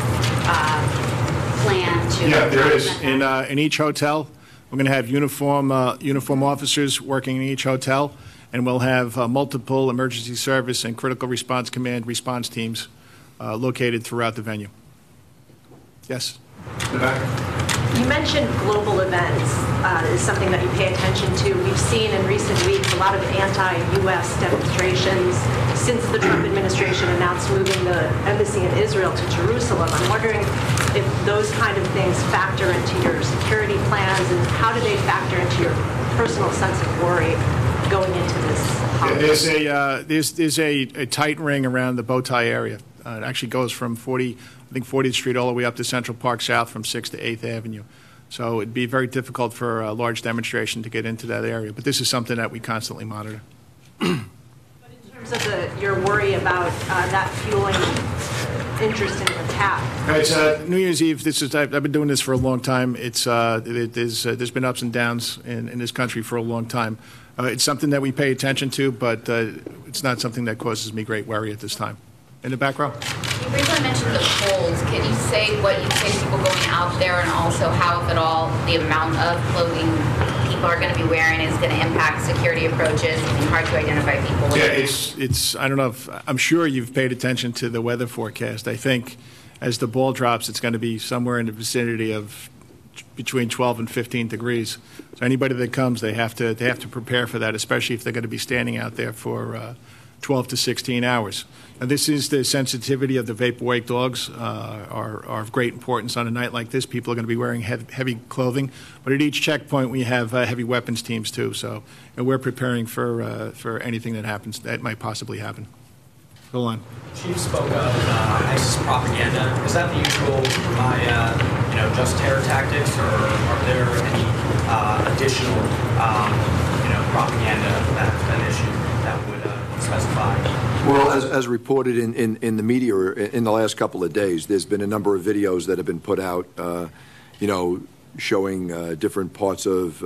plan to... Yeah, there is. In each hotel, we're going to have uniform officers working in each hotel, and we'll have multiple emergency service and critical response command response teams located throughout the venue. Yes? In the back. You mentioned global events is something that you pay attention to. We've seen in recent weeks a lot of anti-U.S. demonstrations since the Trump administration announced moving the embassy in Israel to Jerusalem. I'm wondering if those kind of things factor into your security plans, and how do they factor into your personal sense of worry going into this holiday? There's a tight ring around the bow tie area. It actually goes from 40th Street all the way up to Central Park South from 6th to 8th Avenue. So it'd be very difficult for a large demonstration to get into that area. But this is something that we constantly monitor. But in terms of your worry about that fueling interest in an attack. It's New Year's Eve. I've been doing this for a long time. There's been ups and downs in this country for a long time. It's something that we pay attention to, but it's not something that causes me great worry at this time. In the back row. You briefly mentioned the colds. Can you say what you say to people going out there, and also how, if at all, the amount of clothing people are going to be wearing is going to impact security approaches? It's hard to identify people. Yeah, I don't know if, I'm sure you've paid attention to the weather forecast. I think as the ball drops, it's going to be somewhere in the vicinity of between 12 and 15 degrees. So anybody that comes, they have to prepare for that, especially if they're going to be standing out there for 12 to 16 hours. Now, this is the sensitivity of the vapor-wake dogs are of great importance on a night like this. People are going to be wearing heavy clothing, but at each checkpoint we have heavy weapons teams too. So, and we're preparing for anything that happens that might possibly happen. Go on. Chief spoke of ISIS propaganda. Is that the usual just terror tactics, or are there any additional propaganda that's an issue that would specify? Well, as reported in the media in the last couple of days, there's been a number of videos that have been put out, showing different parts of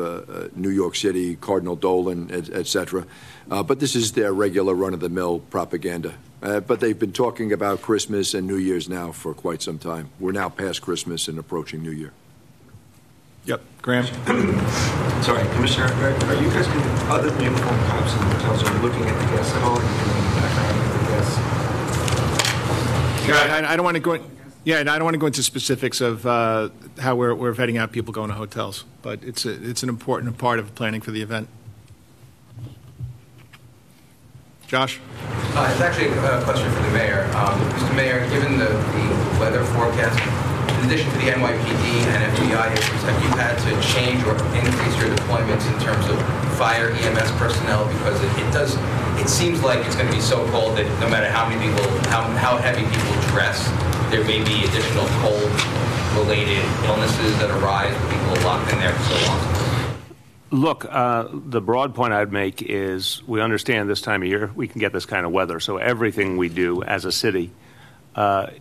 New York City, Cardinal Dolan, et cetera. But this is their regular run-of-the-mill propaganda. But they've been talking about Christmas and New Year's now for quite some time. We're now past Christmas and approaching New Year. Yep, Graham. Sorry, Commissioner, are you guys, other than uniformed cops in the hotels, are you looking at the guests at all? Are you doing the background of the guests? Yeah, I don't want to go. Yeah, and I don't want to go into specifics of how we're vetting out people going to hotels, but it's an important part of planning for the event. Josh? It's actually a question for the mayor. Mr. Mayor, given the weather forecast, in addition to the NYPD and FBI issues, have you had to change or increase your deployments in terms of fire, EMS personnel? Because it seems like it's going to be so cold that no matter how many people, how heavy people dress, there may be additional cold-related illnesses that arise with people locked in there for so long. Look, the broad point I'd make is we understand this time of year we can get this kind of weather, so everything we do as a city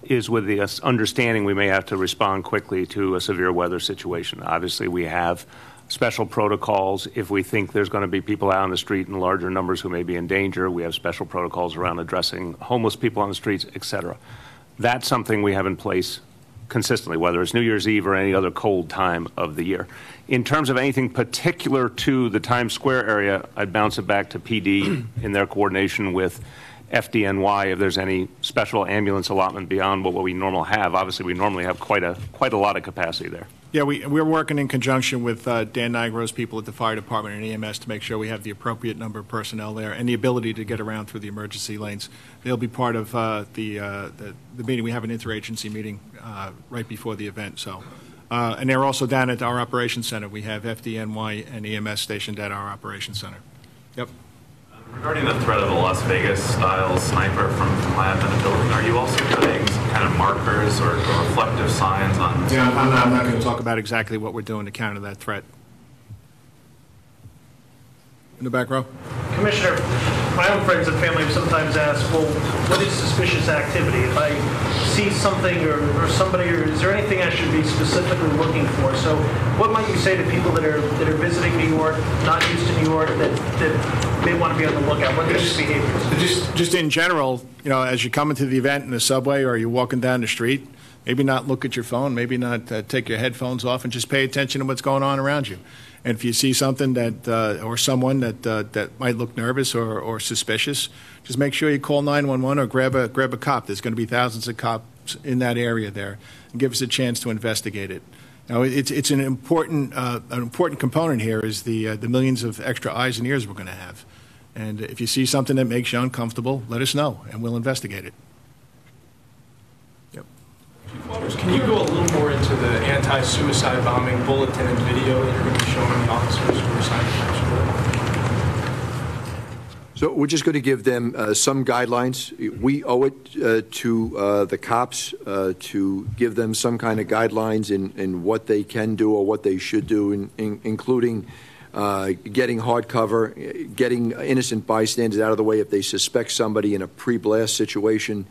is with the understanding we may have to respond quickly to a severe weather situation. Obviously, we have special protocols. If we think there's going to be people out on the street in larger numbers who may be in danger, we have special protocols around addressing homeless people on the streets, et cetera. That's something we have in place consistently, whether it's New Year's Eve or any other cold time of the year. In terms of anything particular to the Times Square area, I'd bounce it back to PD in their coordination with FDNY if there's any special ambulance allotment beyond what we normally have. Obviously, we normally have quite a lot of capacity there. Yeah, we're working in conjunction with Dan Nigro's people at the fire department and EMS to make sure we have the appropriate number of personnel there and the ability to get around through the emergency lanes. They'll be part of the meeting. We have an interagency meeting right before the event, so And they're also down at our operations center. We have FDNY and EMS stationed at our operations center. Yep. Regarding the threat of a Las Vegas-style sniper from lab in a building, are you also putting some kind of markers or reflective signs on? Yeah, I'm not going to talk about exactly what we're doing to counter that threat. In the back row. Commissioner, my own friends and family have sometimes asked, well, what is suspicious activity? If I see something or somebody, or is there anything I should be specifically looking for? So what might you say to people that are visiting New York, not used to New York, that may want to be on the lookout? What are these behaviors? Just in general, you know, as you come into the event in the subway or you're walking down the street, maybe not look at your phone, maybe not take your headphones off and just pay attention to what's going on around you. And if you see something that or someone that might look nervous or suspicious, just make sure you call 911 or grab a cop. There's going to be thousands of cops in that area there, and give us a chance to investigate it. Now, it's an important component here is the millions of extra eyes and ears we're going to have. And if you see something that makes you uncomfortable, let us know, and we'll investigate it. Can you go a little more into the anti-suicide bombing bulletin and video that you're going to be showing the officers who are assigned to? So we're just going to give them some guidelines. We owe it to the cops to give them some kind of guidelines in what they can do or what they should do, including getting hard cover, getting innocent bystanders out of the way if they suspect somebody in a pre-blast situation,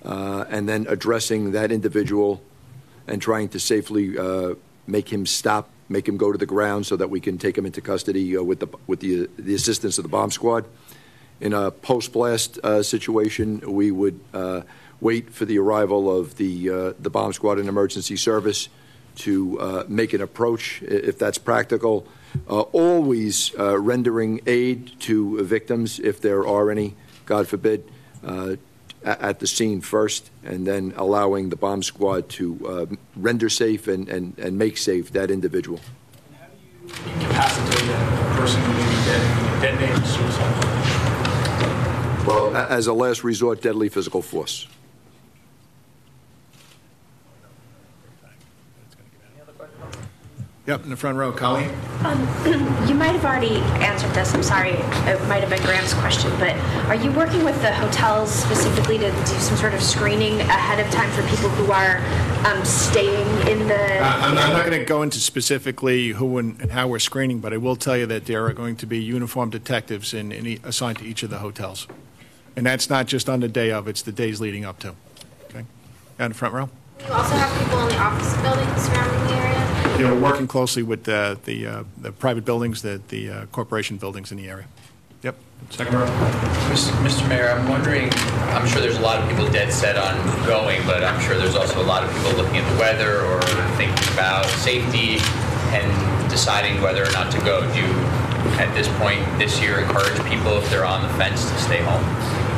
and then addressing that individual and trying to safely make him stop, make him go to the ground so that we can take him into custody with the assistance of the bomb squad. In a post-blast situation, we would wait for the arrival of the bomb squad and emergency service to make an approach, if that's practical, always rendering aid to victims if there are any, God forbid, at the scene first, and then allowing the bomb squad to render safe and make safe that individual. And how do you incapacitate a person who may be detonating suicide? Well, as a last resort, deadly physical force. Yep, in the front row, Colleen. You might have already answered this. I'm sorry. It might have been Graham's question, but are you working with the hotels specifically to do some sort of screening ahead of time for people who are staying in the... I'm not going to go into specifically who and how we're screening, but I will tell you that there are going to be uniformed detectives assigned to each of the hotels. And that's not just on the day of, it's the days leading up to. Okay? Down the front row. You also have people in the office buildings surrounding the area? You know, we're working closely with the private buildings, the corporation buildings in the area. Yep. Second row. Mr. Mayor, I'm wondering, I'm sure there's a lot of people dead set on going, but I'm sure there's also a lot of people looking at the weather or thinking about safety and deciding whether or not to go. Do you, at this point this year, encourage people, if they're on the fence, to stay home?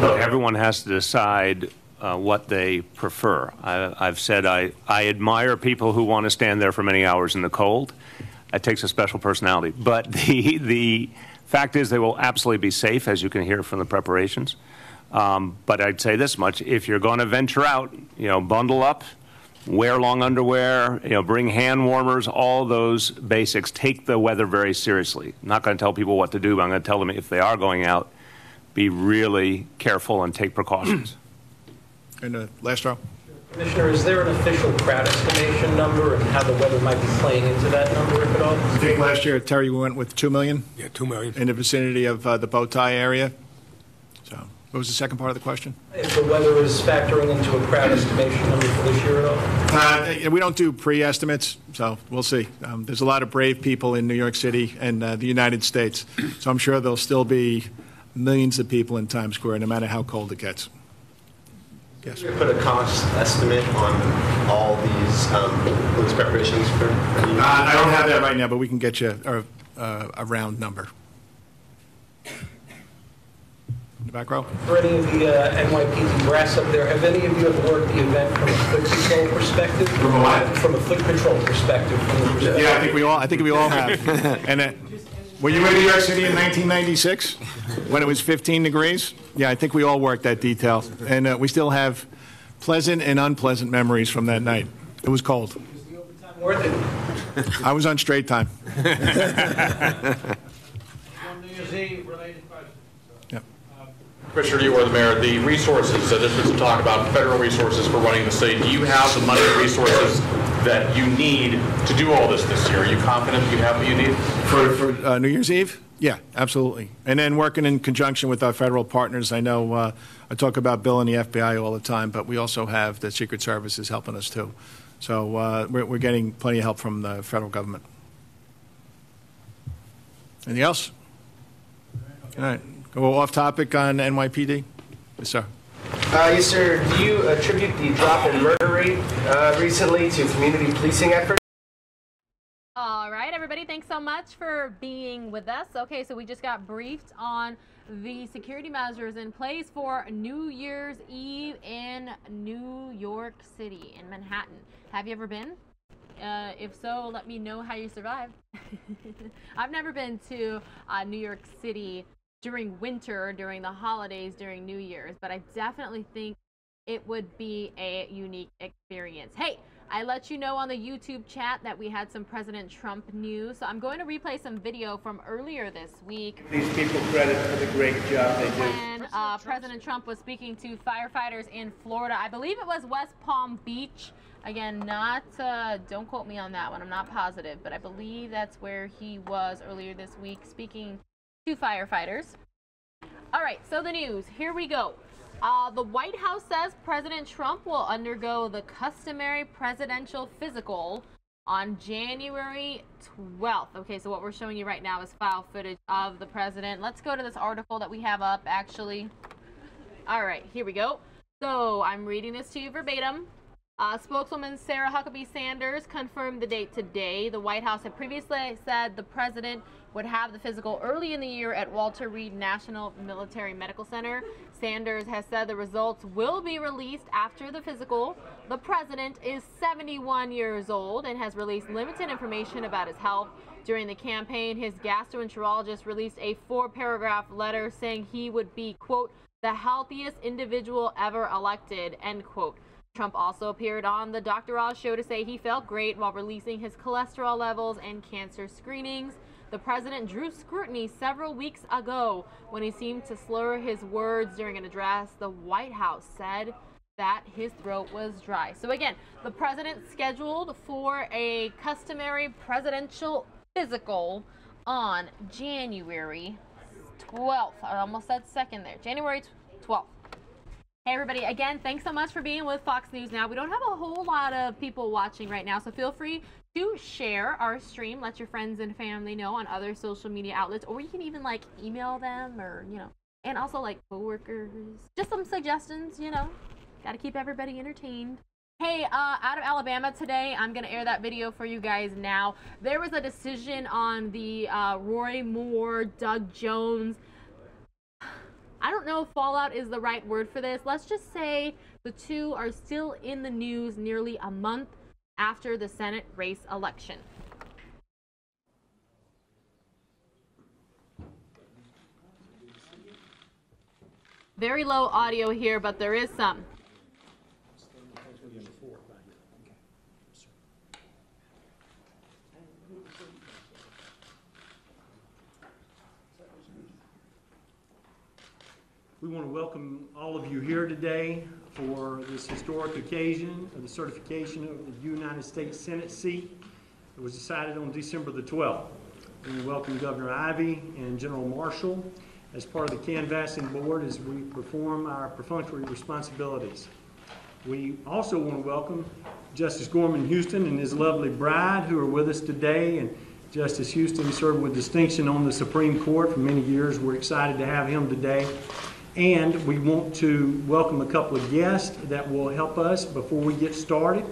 Look, everyone has to decide what they prefer. I've said I admire people who want to stand there for many hours in the cold. It takes a special personality. But the fact is they will absolutely be safe, as you can hear from the preparations. But I'd say this much. If you're going to venture out, you know, bundle up, wear long underwear, you know, bring hand warmers, all those basics. Take the weather very seriously. I'm not going to tell people what to do, but I'm going to tell them if they are going out, be really careful and take precautions. And the last row. Commissioner, is there an official crowd estimation number and how the weather might be playing into that number, if at all? I think last year, Terry, we went with 2 million. Yeah, 2 million. In the vicinity of the bow tie area. So, what was the second part of the question? If the weather is factoring into a crowd estimation number for this year at all? We don't do pre-estimates, so we'll see. There's a lot of brave people in New York City and the United States, so I'm sure there'll still be millions of people in Times Square, no matter how cold it gets. Yes. Can you put a cost estimate on all these preparations for I don't have that right now, but we can get you a round number. In the back row. For any of the NYPD brass up there, have any of you ever worked the event from a foot control perspective? From a what? From a foot control perspective. Yeah, I think we all have. And were you in New York City in 1996 when it was 15 degrees? Yeah, I think we all worked that detail. And we still have pleasant and unpleasant memories from that night. It was cold. Worth it. I was on straight time. On New Year's Eve, related question. Yep. Commissioner, you are the mayor. The resources, there's been some talk about federal resources for running the city. Do you have the money and resources that you need to do all this year? Are you confident you have what you need? For New Year's Eve? Yeah, absolutely. And then working in conjunction with our federal partners. I know I talk about Bill and the FBI all the time, but we also have the Secret Services helping us too. So we're getting plenty of help from the federal government. Anything else? All right. Go off topic on NYPD? Yes, sir. Yes, sir. Do you attribute the drop in murder rate recently to community policing efforts? All right, everybody, thanks so much for being with us. Okay, so we just got briefed on the security measures in place for New Year's Eve in New York City, in Manhattan. Have you ever been? If so, let me know how you survived. I've never been to New York City during winter, during the holidays, during New Year's, but I definitely think it would be a unique experience. Hey, I let you know on the YouTube chat that we had some President Trump news, so I'm going to replay some video from earlier this week. These people credit for the great job they do. When President Trump was speaking to firefighters in Florida, I believe it was West Palm Beach. Again, don't quote me on that one, I'm not positive, but I believe that's where he was earlier this week speaking to firefighters. All right, so the news, here we go. The White House says President Trump will undergo the customary presidential physical on January 12th. Okay, so what we're showing you right now is file footage of the president. Let's go to this article that we have up, actually. All right, here we go. So I'm reading this to you verbatim. Spokeswoman Sarah Huckabee Sanders confirmed the date today. The White House had previously said the president would have the physical early in the year at Walter Reed National Military Medical Center. Sanders has said the results will be released after the physical. The president is 71 years old and has released limited information about his health. During the campaign, his gastroenterologist released a 4-paragraph letter saying he would be, quote, the healthiest individual ever elected, end quote. Trump also appeared on the Dr. Oz show to say he felt great while releasing his cholesterol levels and cancer screenings. The president drew scrutiny several weeks ago when he seemed to slur his words during an address. The White House said that his throat was dry. So again, the president scheduled for a customary presidential physical on January 12th. I almost said second there. January 12th. Hey everybody, again, thanks so much for being with Fox News Now. We don't have a whole lot of people watching right now, so feel free to share our stream. Let your friends and family know on other social media outlets, or you can even like email them, or and also like coworkers. Just some suggestions, Got to keep everybody entertained. Hey, out of Alabama today, I'm going to air that video for you guys now. There was a decision on the Roy Moore, Doug Jones. I don't know if fallout is the right word for this. Let's just say the two are still in the news nearly a month after the Senate race election. Very low audio here, but there is some. We want to welcome all of you here today for this historic occasion of the certification of the United States Senate seat that was decided on December the 12th. We welcome Governor Ivey and General Marshall as part of the canvassing board as we perform our perfunctory responsibilities. We also want to welcome Justice Gorman Houston and his lovely bride who are with us today. And Justice Houston served with distinction on the Supreme Court for many years. We're excited to have him today. And we want to welcome a couple of guests that will help us before we get started.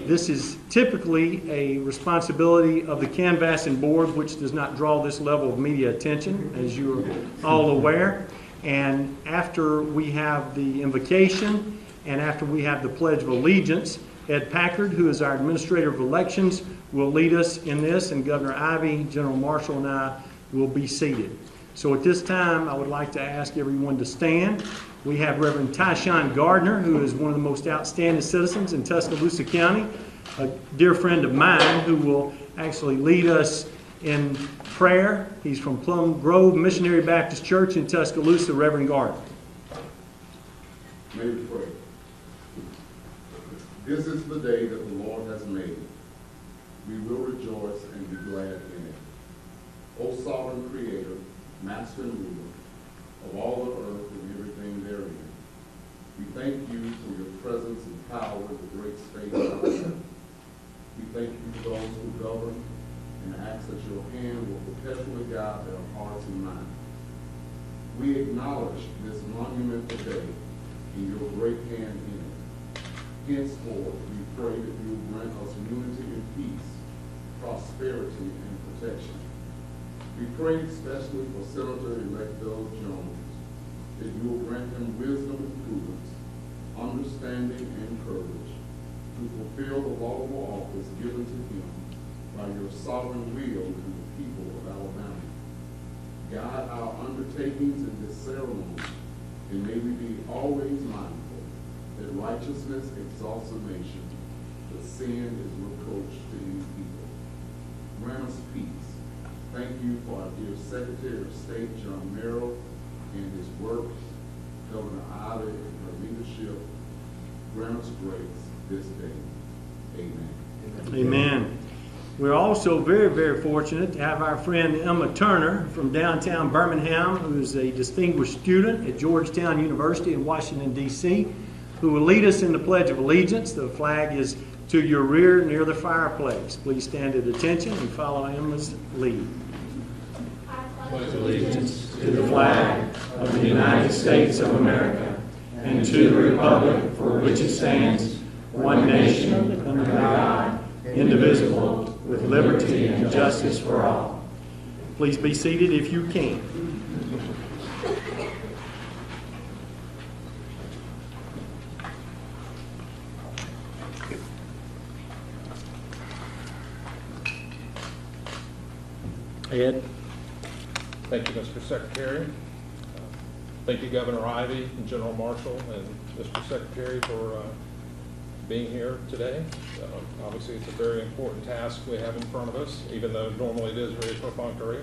This is typically a responsibility of the canvassing board, which does not draw this level of media attention, as you're all aware. And after we have the invocation and after we have the Pledge of Allegiance, Ed Packard, who is our Administrator of Elections, will lead us in this, and Governor Ivey, General Marshall, and I will be seated. So at this time, I would like to ask everyone to stand. We have Reverend Tyshawn Gardner, who is one of the most outstanding citizens in Tuscaloosa County, a dear friend of mine who will actually lead us in prayer. He's from Plum Grove Missionary Baptist Church in Tuscaloosa, Reverend Gardner. May we pray. This is the day that the Lord has made. We will rejoice and be glad in it. O sovereign creator, master and ruler of all the earth and everything therein, we thank you for your presence and power in the great space of earth. We thank you for those who govern and ask that your hand will perpetually guide their hearts and minds. We acknowledge this monumental day in your great hand in it. Henceforth, we pray that you will grant us unity and peace, prosperity and protection. We pray especially for Senator-elect Doug Jones, that you will grant him wisdom and prudence, understanding and courage to fulfill the laudable office given to him by your sovereign will to the people of Alabama. Guide our undertakings in this ceremony, and may we be always mindful that righteousness exalts a nation, but sin is reproach to any people. Grant us peace. Thank you for our dear Secretary of State, John Merrill, and his work, Governor Ida and her leadership. Grant us grace this day. Amen. Amen. We're also very, very fortunate to have our friend Emma Turner from downtown Birmingham, who is a distinguished student at Georgetown University in Washington, D.C., who will lead us in the Pledge of Allegiance. The flag is to your rear near the fireplace. Please stand at attention and follow Emma's lead. I pledge allegiance to the flag of the United States of America and to the republic for which it stands, one nation, under God, indivisible, with liberty and justice for all. Please be seated if you can. Ed. Thank you, Mr. Secretary. Thank you, Governor Ivey and General Marshall and Mr. Secretary for being here today. Obviously, it's a very important task we have in front of us, even though normally it is very perfunctory.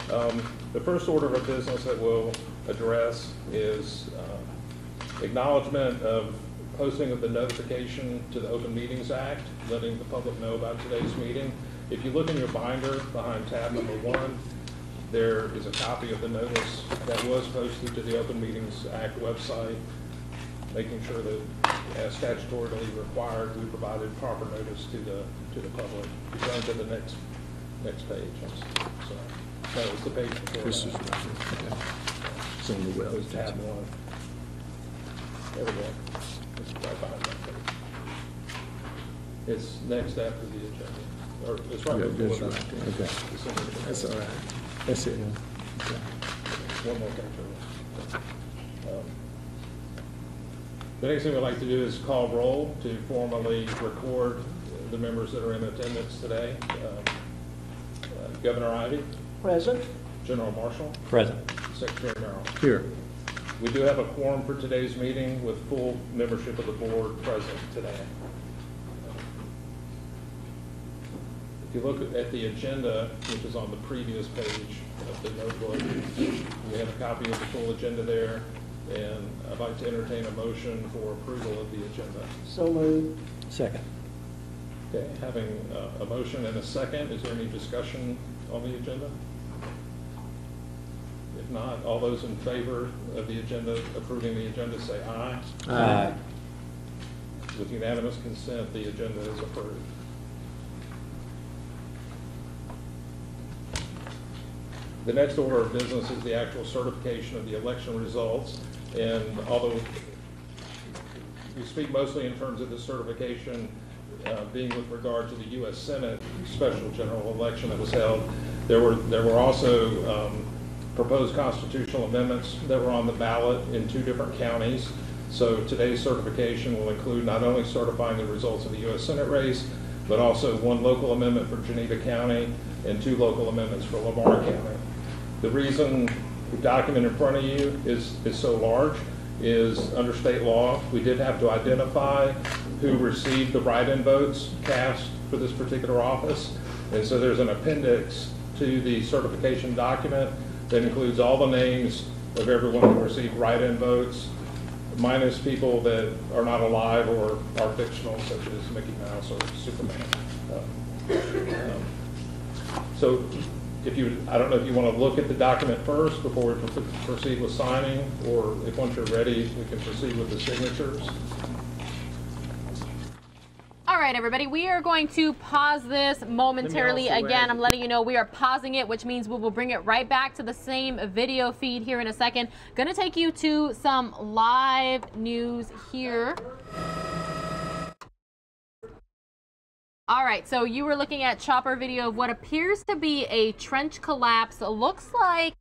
The first order of business that we'll address is acknowledgement of posting of the notification to the Open Meetings Act, letting the public know about today's meeting. If you look in your binder behind tab number 1, there is a copy of the notice that was posted to the Open Meetings Act website, making sure that, as statutorily required, we provided proper notice to the public. You go to the next page. So, no, it's the page before. This is it's in the well. It's tab 1. There we go. It's right behind that page. It's next after the agenda, or it's right before that. Okay. That's all right. That's it. Okay. One more picture. The next thing we'd like to do is call roll to formally record the members that are in attendance today. Governor Ivey. Present. General Marshall. Present. Secretary Merrill. Here. We do have a quorum for today's meeting with full membership of the board present today. If you look at the agenda, which is on the previous page of the notebook, we have a copy of the full agenda there, and I'd like to entertain a motion for approval of the agenda. So moved. Second. Okay, having a motion and a second, is there any discussion on the agenda? If not, all those in favor of the agenda, approving the agenda, say aye. Aye. With unanimous consent, the agenda is approved. The next order of business is the actual certification of the election results. And although we speak mostly in terms of the certification being with regard to the U.S. Senate special general election that was held, there were also proposed constitutional amendments that were on the ballot in 2 different counties. So today's certification will include not only certifying the results of the U.S. Senate race, but also 1 local amendment for Geneva County and 2 local amendments for Lamar County. The reason the document in front of you is so large is under state law, we did have to identify who received the write-in votes cast for this particular office. And so there's an appendix to the certification document that includes all the names of everyone who received write-in votes, minus people that are not alive or are fictional, such as Mickey Mouse or Superman. So if you, I don't know if you want to look at the document first before we proceed with signing, or if once you're ready, we can proceed with the signatures. All right, everybody, we are going to pause this momentarily. Again, I'm letting you know we are pausing it, which means we will bring it right back to the same video feed here in a second. Going to take you to some live news here. All right, so you were looking at chopper video of what appears to be a trench collapse. It looks like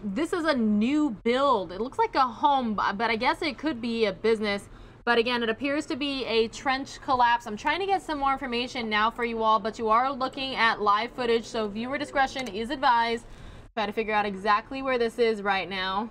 this is a new build. It looks like a home, but I guess it could be a business. But again, it appears to be a trench collapse. I'm trying to get some more information now for you all, but you are looking at live footage, so viewer discretion is advised. Try to figure out exactly where this is right now.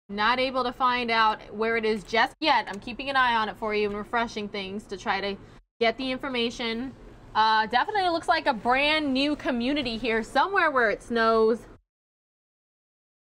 Not able to find out where it is just yet. I'm keeping an eye on it for you and refreshing things to try to get the information. Definitely looks like a brand new community here, somewhere where it snows.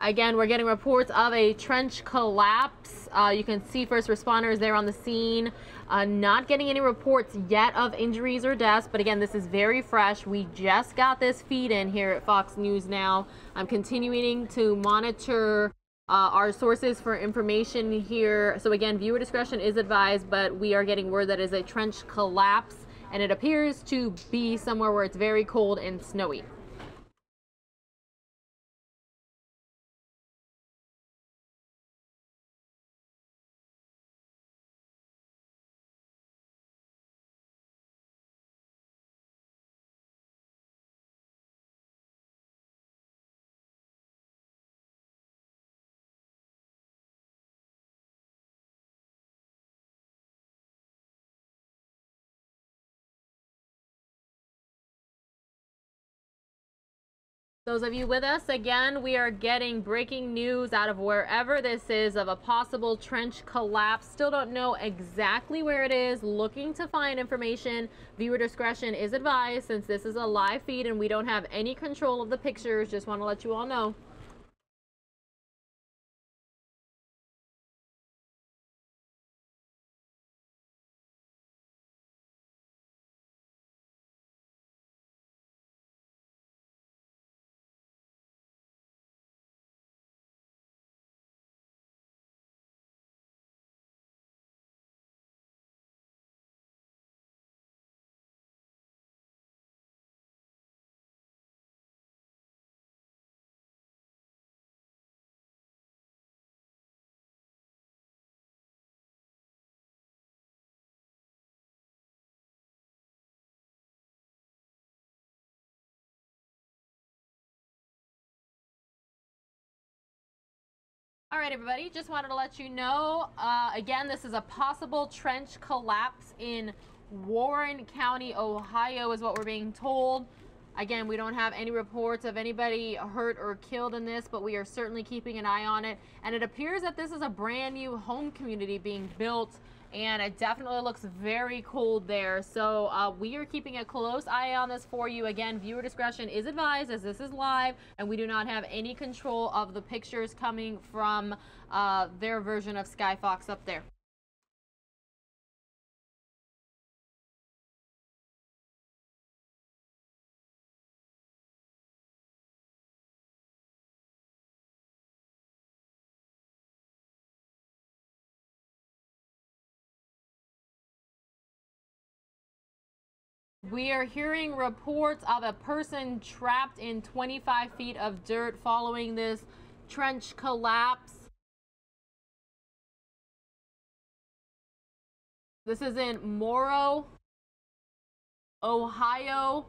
Again, we're getting reports of a trench collapse. You can see first responders there on the scene. Not getting any reports yet of injuries or deaths, but again, this is very fresh. We just got this feed in here at Fox News Now. I'm continuing to monitor our sources for information here. So again, viewer discretion is advised, but we are getting word that it is a trench collapse, and it appears to be somewhere where it's very cold and snowy. Those of you with us, again, we are getting breaking news out of wherever this is of a possible trench collapse. Still don't know exactly where it is. Looking to find information. Viewer discretion is advised since this is a live feed and we don't have any control of the pictures. Just want to let you all know. All right, everybody, just wanted to let you know, again, this is a possible trench collapse in Warren County, Ohio, is what we're being told. Again, we don't have any reports of anybody hurt or killed in this, but we are certainly keeping an eye on it. And it appears that this is a brand new home community being built, and it definitely looks very cold there. So we are keeping a close eye on this for you. Again, viewer discretion is advised as this is live, and we do not have any control of the pictures coming from their version of Sky Fox up there. We are hearing reports of a person trapped in 25 feet of dirt following this trench collapse. This is in Morrow, Ohio.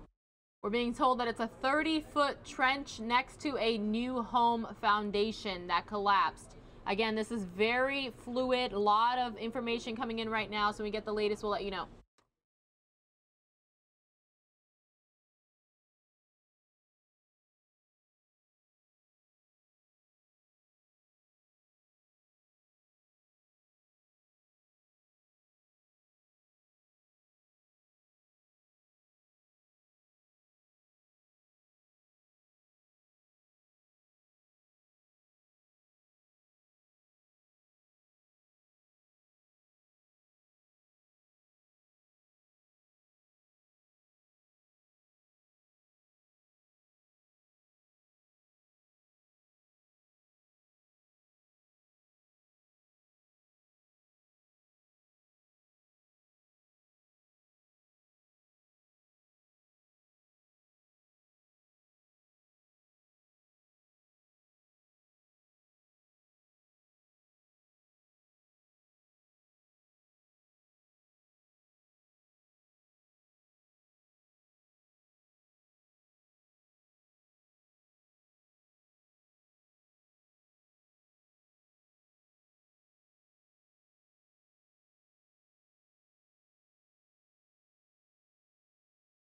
We're being told that it's a 30-foot trench next to a new home foundation that collapsed. Again, this is very fluid. A lot of information coming in right now, so when we get the latest, we'll let you know.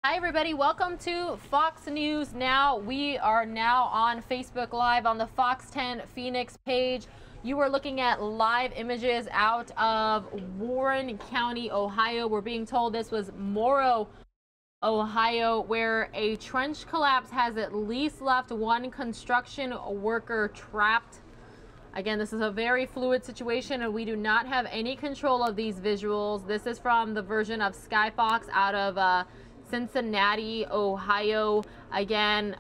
Hi, everybody. Welcome to Fox News Now. We are now on Facebook Live on the Fox 10 Phoenix page. You are looking at live images out of Warren County, Ohio. We're being told this was Morrow, Ohio, where a trench collapse has at least left one construction worker trapped. Again, this is a very fluid situation, and we do not have any control of these visuals. This is from the version of Skyfox out of Cincinnati, Ohio. Again,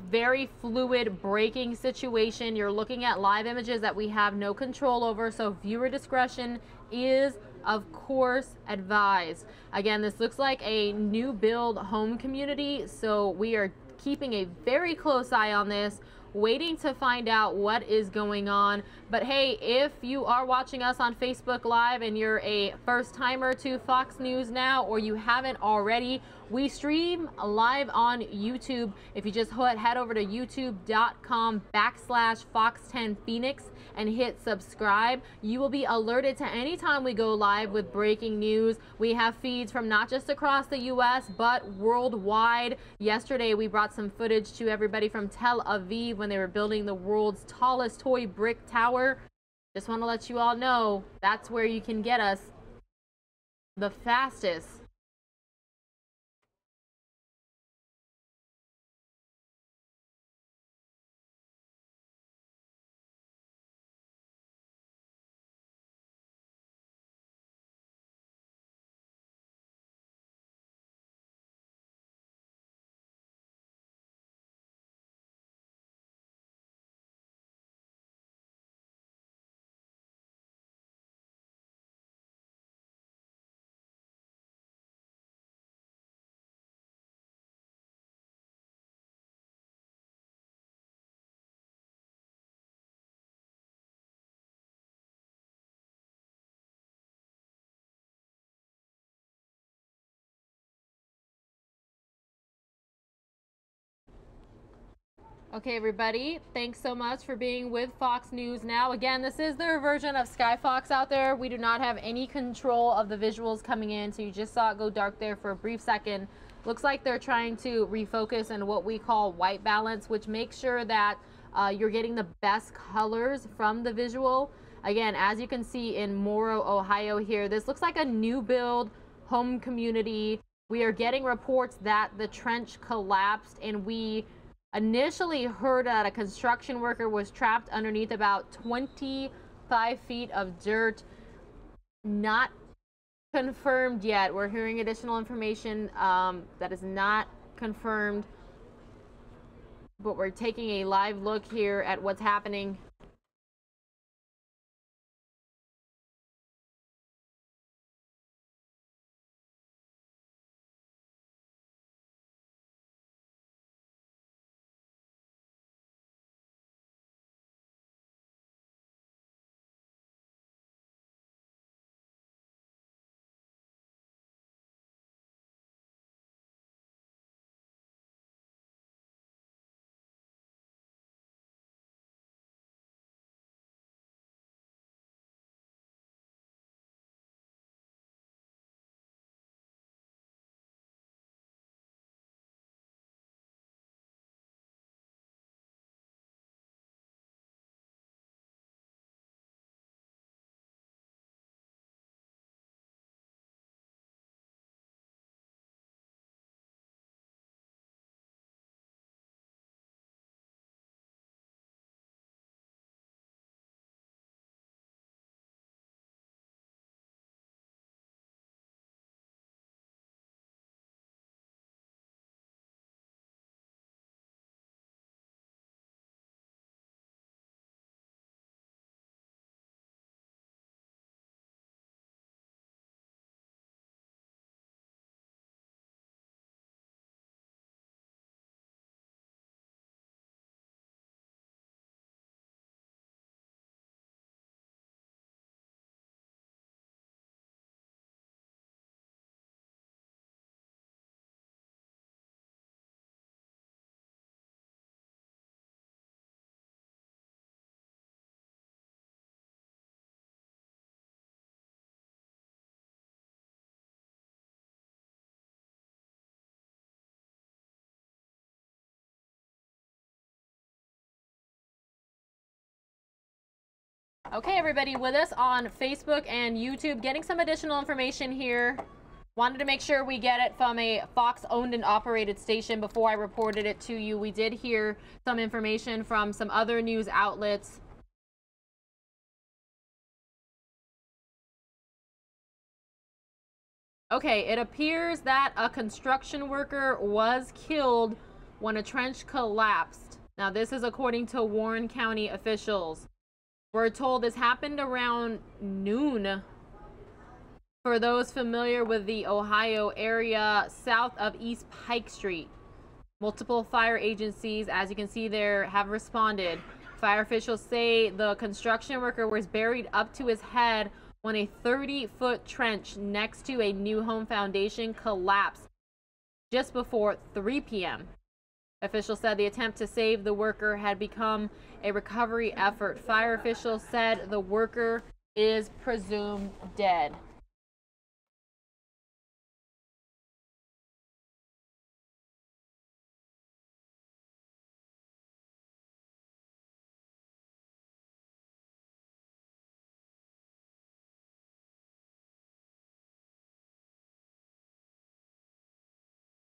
very fluid breaking situation. You're looking at live images that we have no control over, so viewer discretion is, of course, advised. Again, this looks like a new build home community, so we are keeping a very close eye on this, waiting to find out what is going on. But hey, if you are watching us on Facebook Live and you're a first timer to Fox News Now, or you haven't already, we stream live on YouTube. If you just head over to youtube.com/Fox10Phoenix and hit subscribe, you will be alerted to any time we go live with breaking news. We have feeds from not just across the US, but worldwide. Yesterday, we brought some footage to everybody from Tel Aviv when they were building the world's tallest toy brick tower. Just want to let you all know that's where you can get us the fastest. Okay, everybody, thanks so much for being with Fox News Now. Again, this is their version of Skyfox out there. We do not have any control of the visuals coming in, so you just saw it go dark there for a brief second. Looks like they're trying to refocus in what we call white balance, which makes sure that you're getting the best colors from the visual. Again, as you can see in Morrow, Ohio here, this looks like a new build home community. We are getting reports that the trench collapsed, and we initially heard that a construction worker was trapped underneath about 25 feet of dirt. Not confirmed yet. We're hearing additional information that is not confirmed, but we're taking a live look here at what's happening. Okay, everybody, with us on Facebook and YouTube, getting some additional information here. Wanted to make sure we get it from a Fox-owned and operated station before I reported it to you. We did hear some information from some other news outlets. Okay, it appears that a construction worker was killed when a trench collapsed. Now, this is according to Warren County officials. We're told this happened around noon. For those familiar with the Ohio area, south of East Pike Street, multiple fire agencies, as you can see there, have responded. Fire officials say the construction worker was buried up to his head when a 30-foot trench next to a new home foundation collapsed just before 3 p.m. Officials said the attempt to save the worker had become a recovery effort. Fire officials said the worker is presumed dead.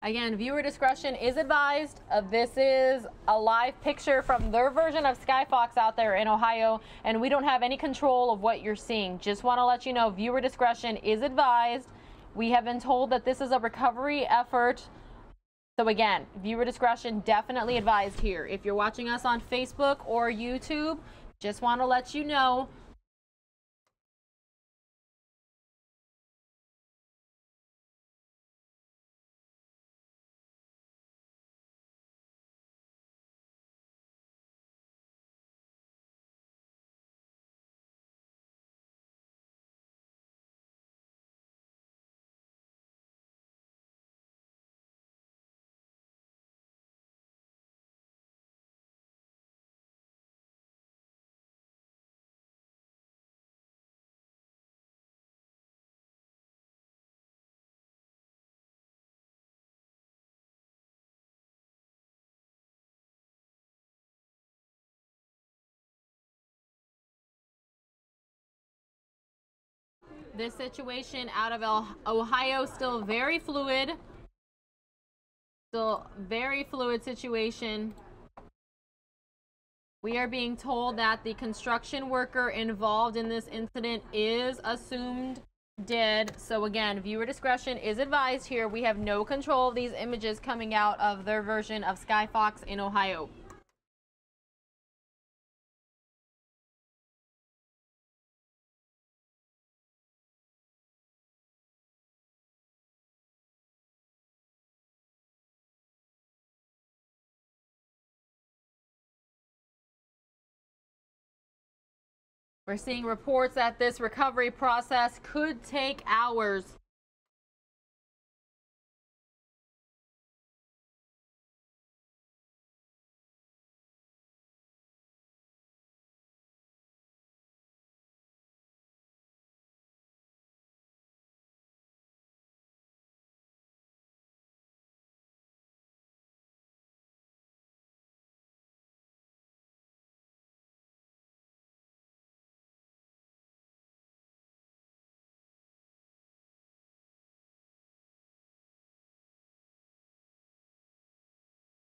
Again, viewer discretion is advised. This is a live picture from their version of Skyfox out there in Ohio, and we don't have any control of what you're seeing. Just want to let you know, viewer discretion is advised. We have been told that this is a recovery effort. So again, viewer discretion definitely advised here. If you're watching us on Facebook or YouTube, just want to let you know. This situation out of Ohio still very fluid. Still very fluid situation. We are being told that the construction worker involved in this incident is assumed dead. So again, viewer discretion is advised here. We have no control of these images coming out of their version of Skyfox in Ohio. We're seeing reports that this recovery process could take hours.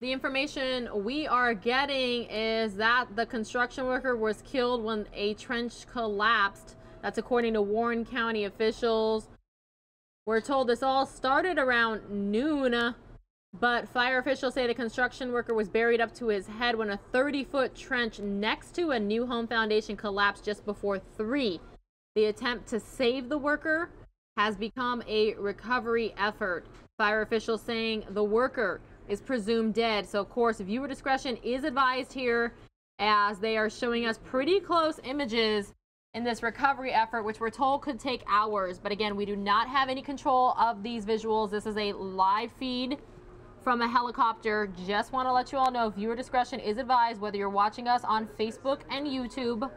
The information we are getting is that the construction worker was killed when a trench collapsed. That's according to Warren County officials. We're told this all started around noon, but fire officials say the construction worker was buried up to his head when a 30-foot trench next to a new home foundation collapsed just before 3. The attempt to save the worker has become a recovery effort. Fire officials saying the worker is presumed dead. So, of course, viewer discretion is advised here as they are showing us pretty close images in this recovery effort, which we're told could take hours. But again, we do not have any control of these visuals. This is a live feed from a helicopter. Just want to let you all know, viewer discretion is advised whether you're watching us on Facebook and YouTube.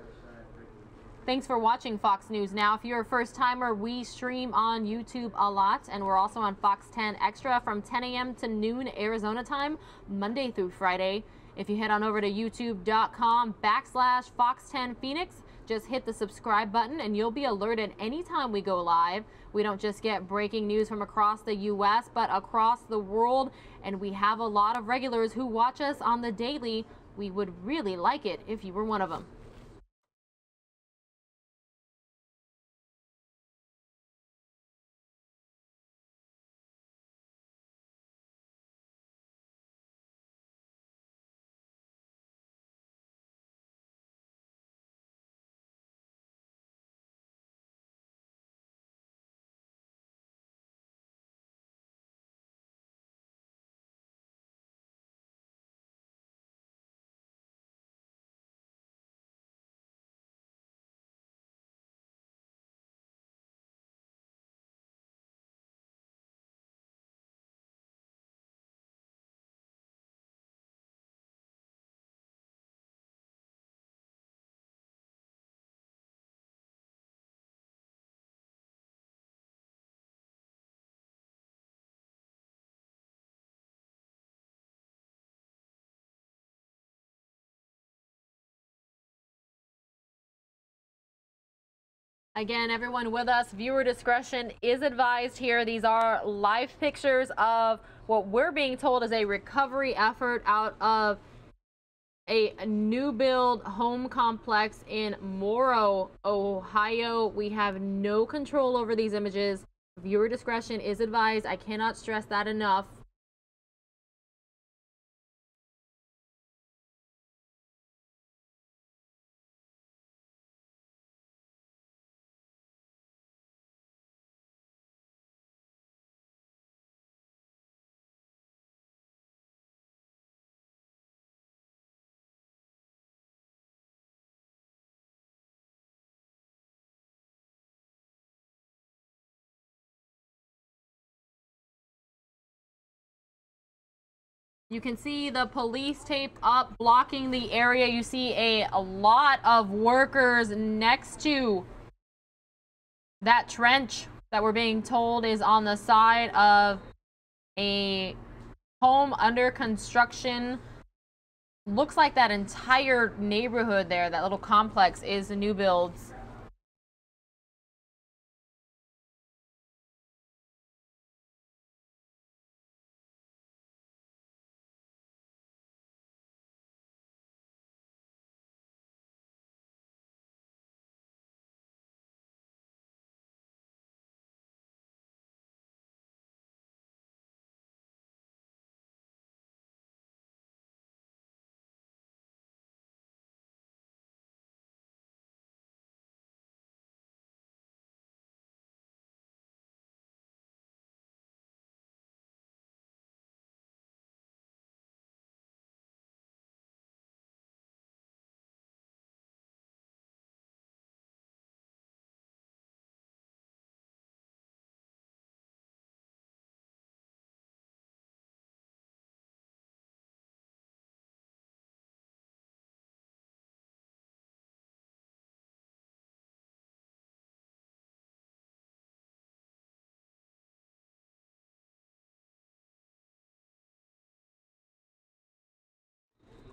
Thanks for watching Fox News Now. If you're a first timer, we stream on YouTube a lot, and we're also on Fox 10 Extra from 10 a.m. to noon Arizona time, Monday through Friday. If you head on over to youtube.com/Fox10 Phoenix, Just hit the subscribe button and you'll be alerted anytime we go live. We don't just get breaking news from across the U.S., but across the world. And we have a lot of regulars who watch us on the daily. We would really like it if you were one of them. Again, everyone with us, viewer discretion is advised here. These are live pictures of what we're being told is a recovery effort out of a new build home complex in Morrow, Ohio. We have no control over these images. Viewer discretion is advised. I cannot stress that enough. You can see the police taped up, blocking the area. You see a lot of workers next to that trench that we're being told is on the side of a home under construction. Looks like that entire neighborhood there, that little complex, is the new builds.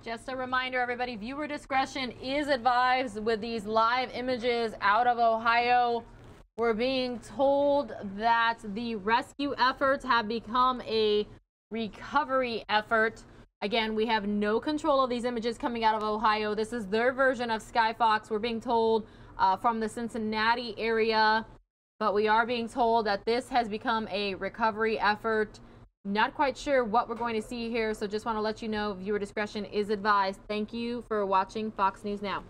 Just a reminder, everybody, viewer discretion is advised with these live images out of Ohio. We're being told that the rescue efforts have become a recovery effort. Again, we have no control of these images coming out of Ohio. This is their version of Skyfox. We're being told from the Cincinnati area, but we are being told that this has become a recovery effort. Not quite sure what we're going to see here, so just want to let you know viewer discretion is advised. Thank you for watching Fox News Now.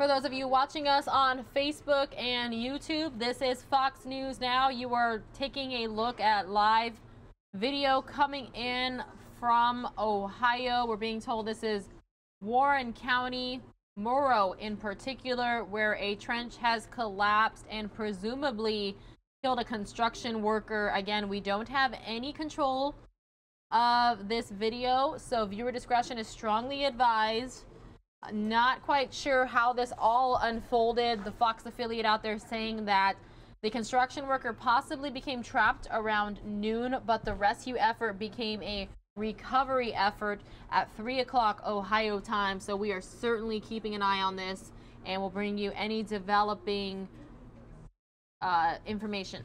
For those of you watching us on Facebook and YouTube, this is Fox News Now. You are taking a look at live video coming in from Ohio. We're being told this is Warren County, Morrow in particular, where a trench has collapsed and presumably killed a construction worker. Again, we don't have any control of this video, so viewer discretion is strongly advised. Not quite sure how this all unfolded. The Fox affiliate out there saying that the construction worker possibly became trapped around noon, but the rescue effort became a recovery effort at 3 o'clock Ohio time. So we are certainly keeping an eye on this, and we'll bring you any developing information.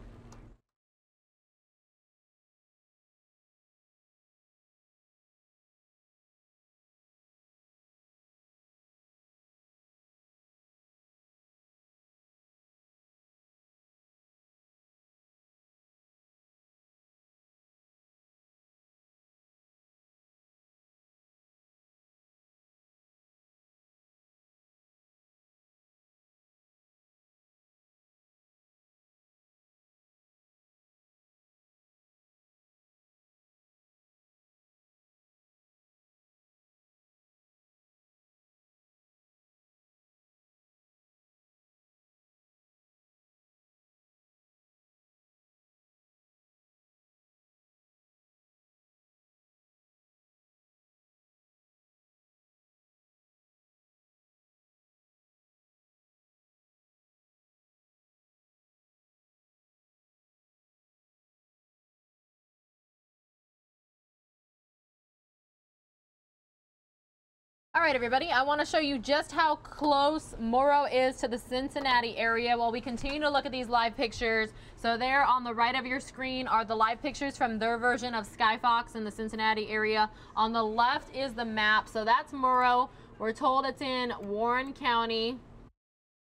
All right, everybody, I want to show you just how close Morrow is to the Cincinnati area while we continue to look at these live pictures. So there on the right of your screen are the live pictures from their version of Skyfox in the Cincinnati area. On the left is the map. So that's Morrow. We're told it's in Warren County.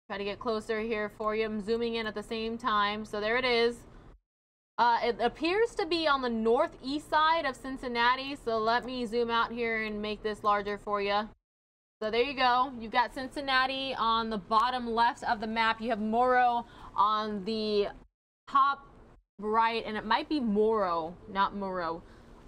Try to get closer here for you. I'm zooming in at the same time. So there it is. It appears to be on the northeast side of Cincinnati, so let me zoom out here and make this larger for you. So there you go. You've got Cincinnati on the bottom left of the map. You have Morrow on the top right, and it might be Morrow, not Morrow.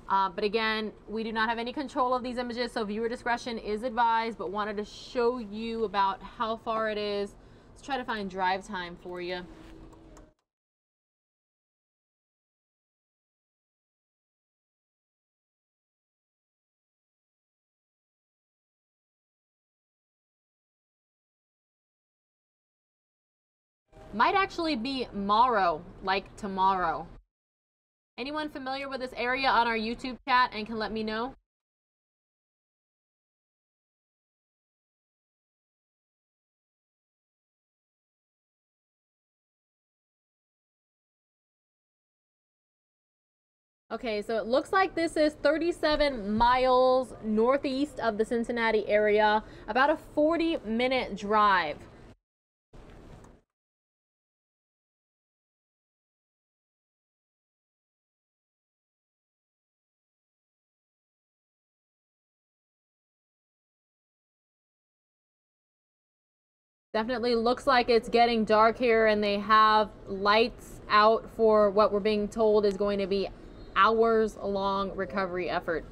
But again, we do not have any control of these images, so viewer discretion is advised, but wanted to show you about how far it is. Let's try to find drive time for you. Might actually be Morrow, like tomorrow. Anyone familiar with this area on our YouTube chat and can let me know? Okay, so it looks like this is 37 miles northeast of the Cincinnati area, about a 40-minute drive. Definitely looks like it's getting dark here, and they have lights out for what we're being told is going to be hours-long recovery effort.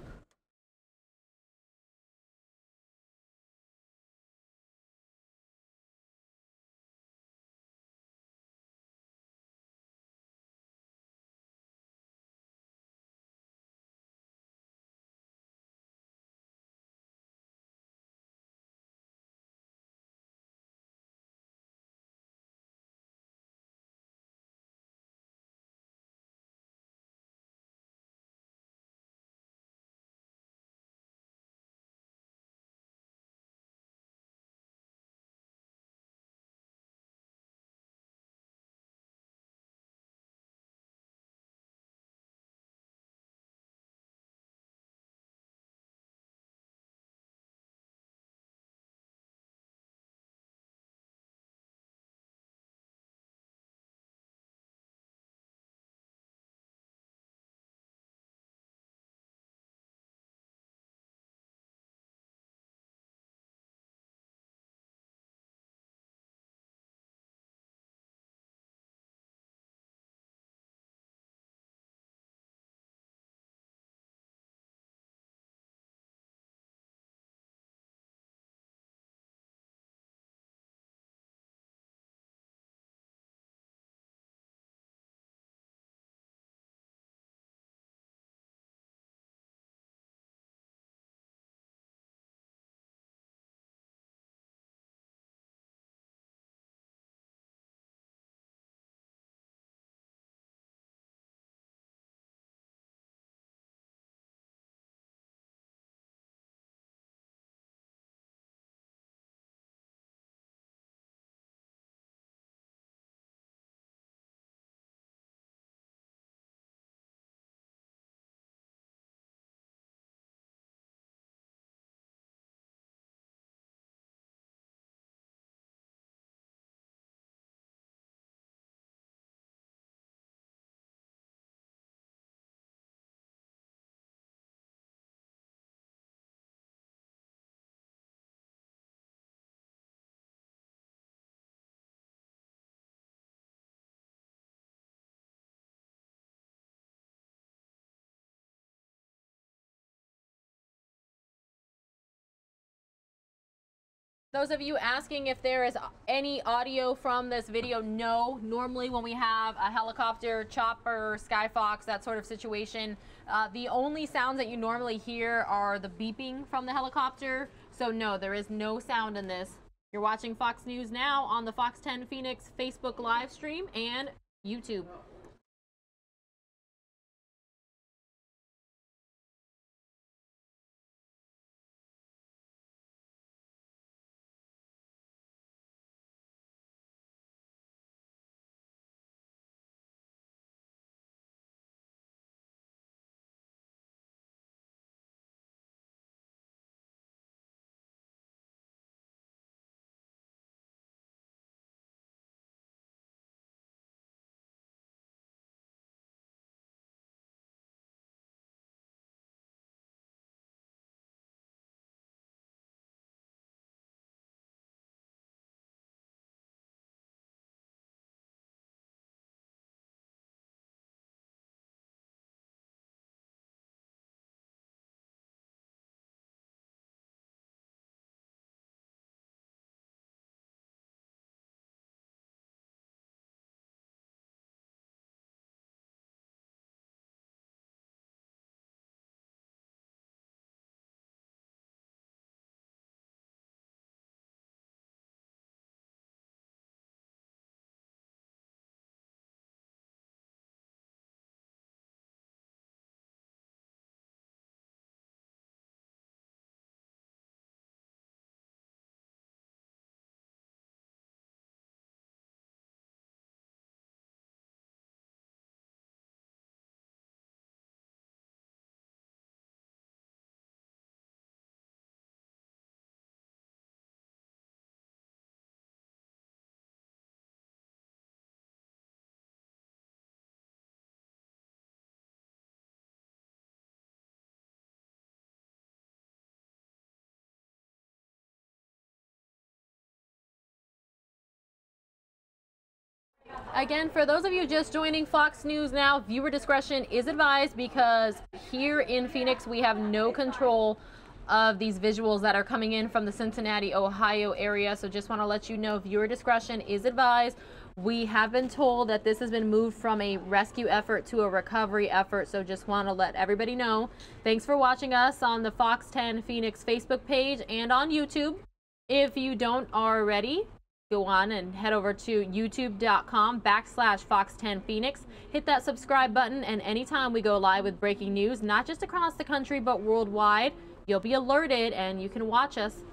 Those of you asking if there is any audio from this video, no. Normally when we have a helicopter, chopper, Skyfox, that sort of situation, the only sounds that you normally hear are the beeping from the helicopter. So no, there is no sound in this. You're watching Fox News Now on the Fox 10 Phoenix Facebook live stream and YouTube. Again, for those of you just joining Fox News Now, viewer discretion is advised because here in Phoenix, we have no control of these visuals that are coming in from the Cincinnati, Ohio area. So just want to let you know, viewer discretion is advised. We have been told that this has been moved from a rescue effort to a recovery effort. So just want to let everybody know. Thanks for watching us on the Fox 10 Phoenix Facebook page and on YouTube. If you don't already, go on and head over to youtube.com/Fox10Phoenix. Hit that subscribe button, and anytime we go live with breaking news, not just across the country, but worldwide, you'll be alerted and you can watch us.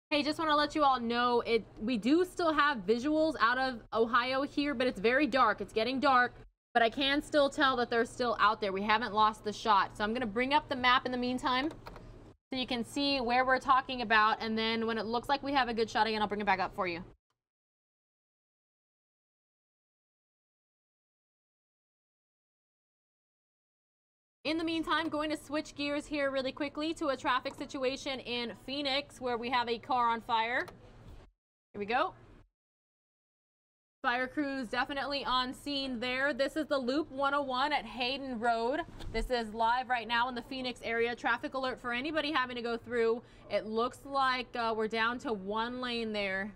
Hey, just want to let you all know we do still have visuals out of Ohio here, but it's very dark. It's getting dark, but I can still tell that they're still out there. We haven't lost the shot. So I'm going to bring up the map in the meantime so you can see where we're talking about, and then when it looks like we have a good shot again, I'll bring it back up for you. In the meantime, going to switch gears here really quickly to a traffic situation in Phoenix where we have a car on fire. Here we go. Fire crews definitely on scene there. This is the Loop 101 at Hayden Road. This is live right now in the Phoenix area. Traffic alert for anybody having to go through. It looks like we're down to one lane there.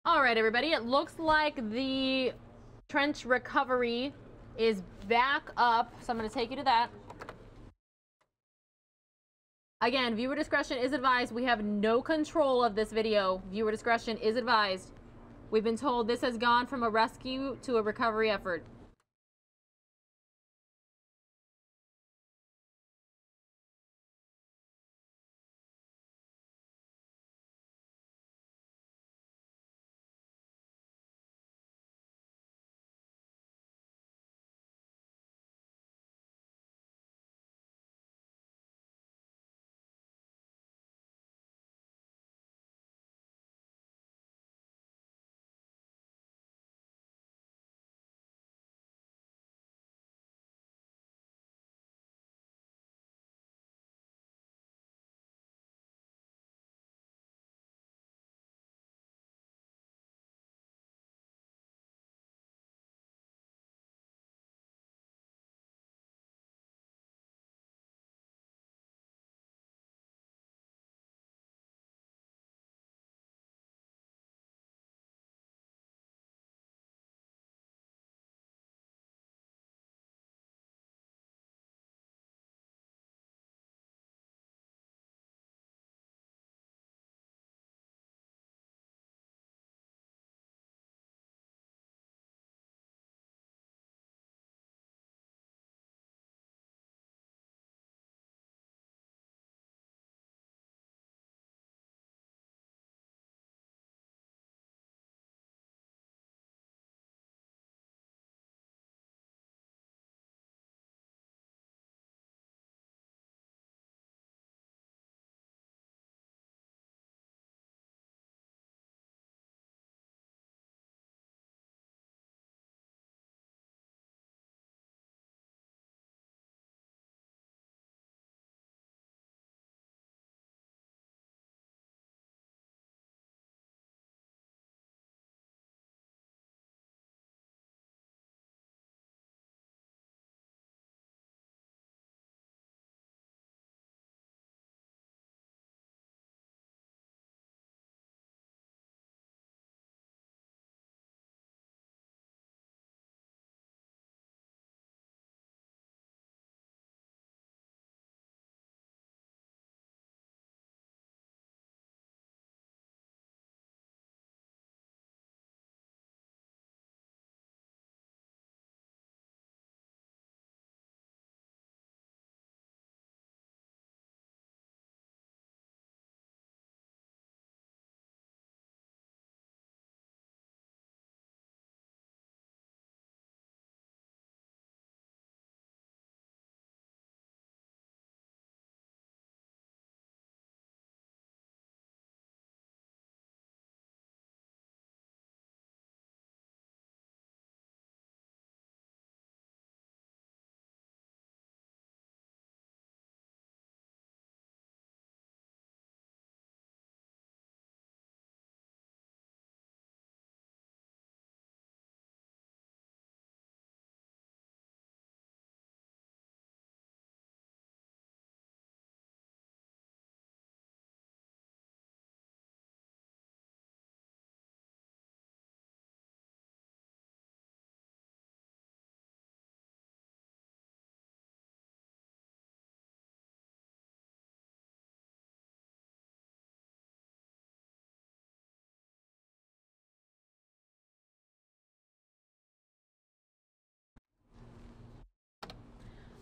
All right, everybody, it looks like the trench recovery is back up, so I'm going to take you to that. Again, viewer discretion is advised. We have no control of this video. Viewer discretion is advised. We've been told this has gone from a rescue to a recovery effort.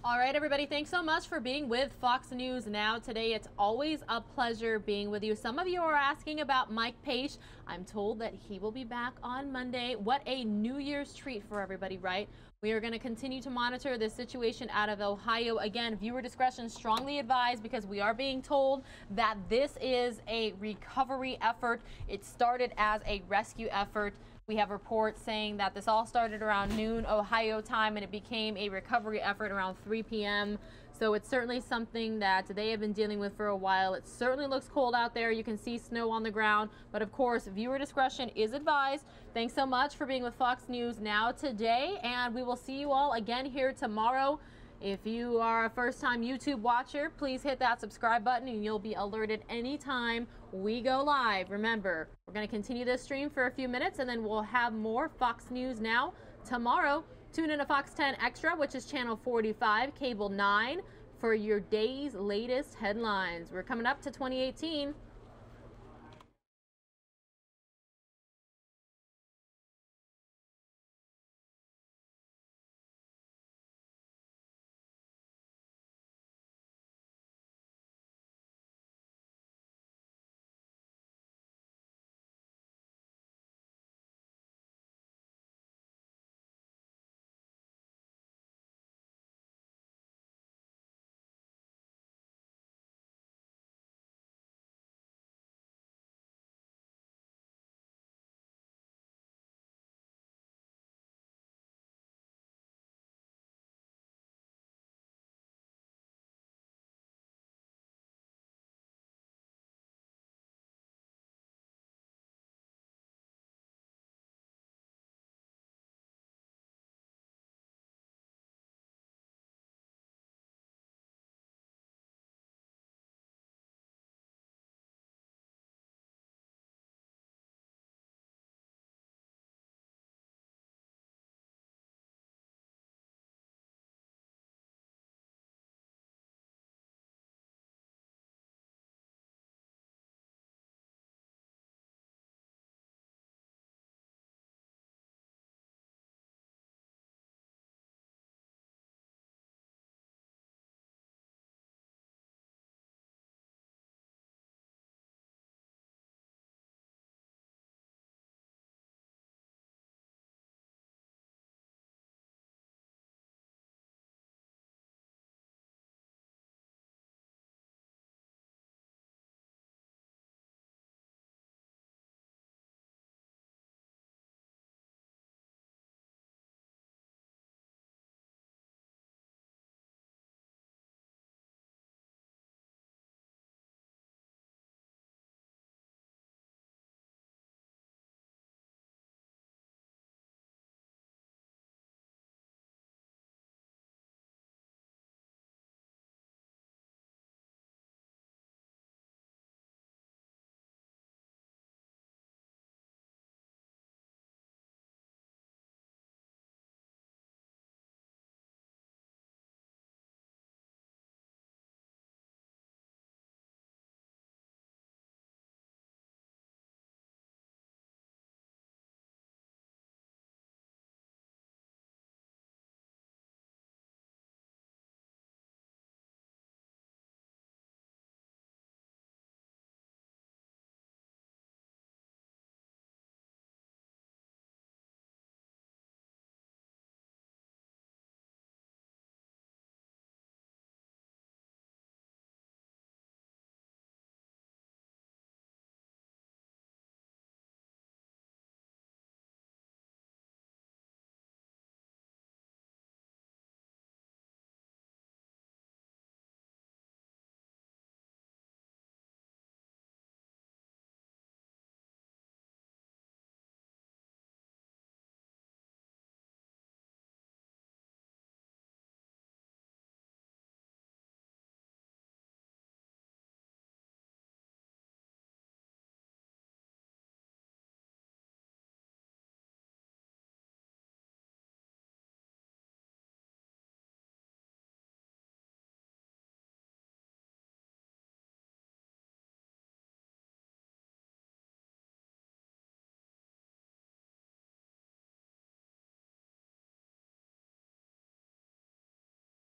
All right, everybody, thanks so much for being with Fox News Now today. It's always a pleasure being with you. Some of you are asking about Mike Page. I'm told that he will be back on Monday. What a New Year's treat for everybody, right? We are going to continue to monitor this situation out of Ohio. Again, viewer discretion strongly advised because we are being told that this is a recovery effort. It started as a rescue effort. We have reports saying that this all started around noon Ohio time and it became a recovery effort around 3 p.m. So it's certainly something that they have been dealing with for a while. It certainly looks cold out there. You can see snow on the ground. But of course, viewer discretion is advised. Thanks so much for being with Fox News Now today. And we will see you all again here tomorrow. If you are a first-time YouTube watcher, please hit that subscribe button and you'll be alerted anytime we go live. Remember, we're going to continue this stream for a few minutes and then we'll have more Fox News Now tomorrow. Tune in to Fox 10 Extra, which is channel 45, cable 9, for your day's latest headlines. We're coming up to 2018.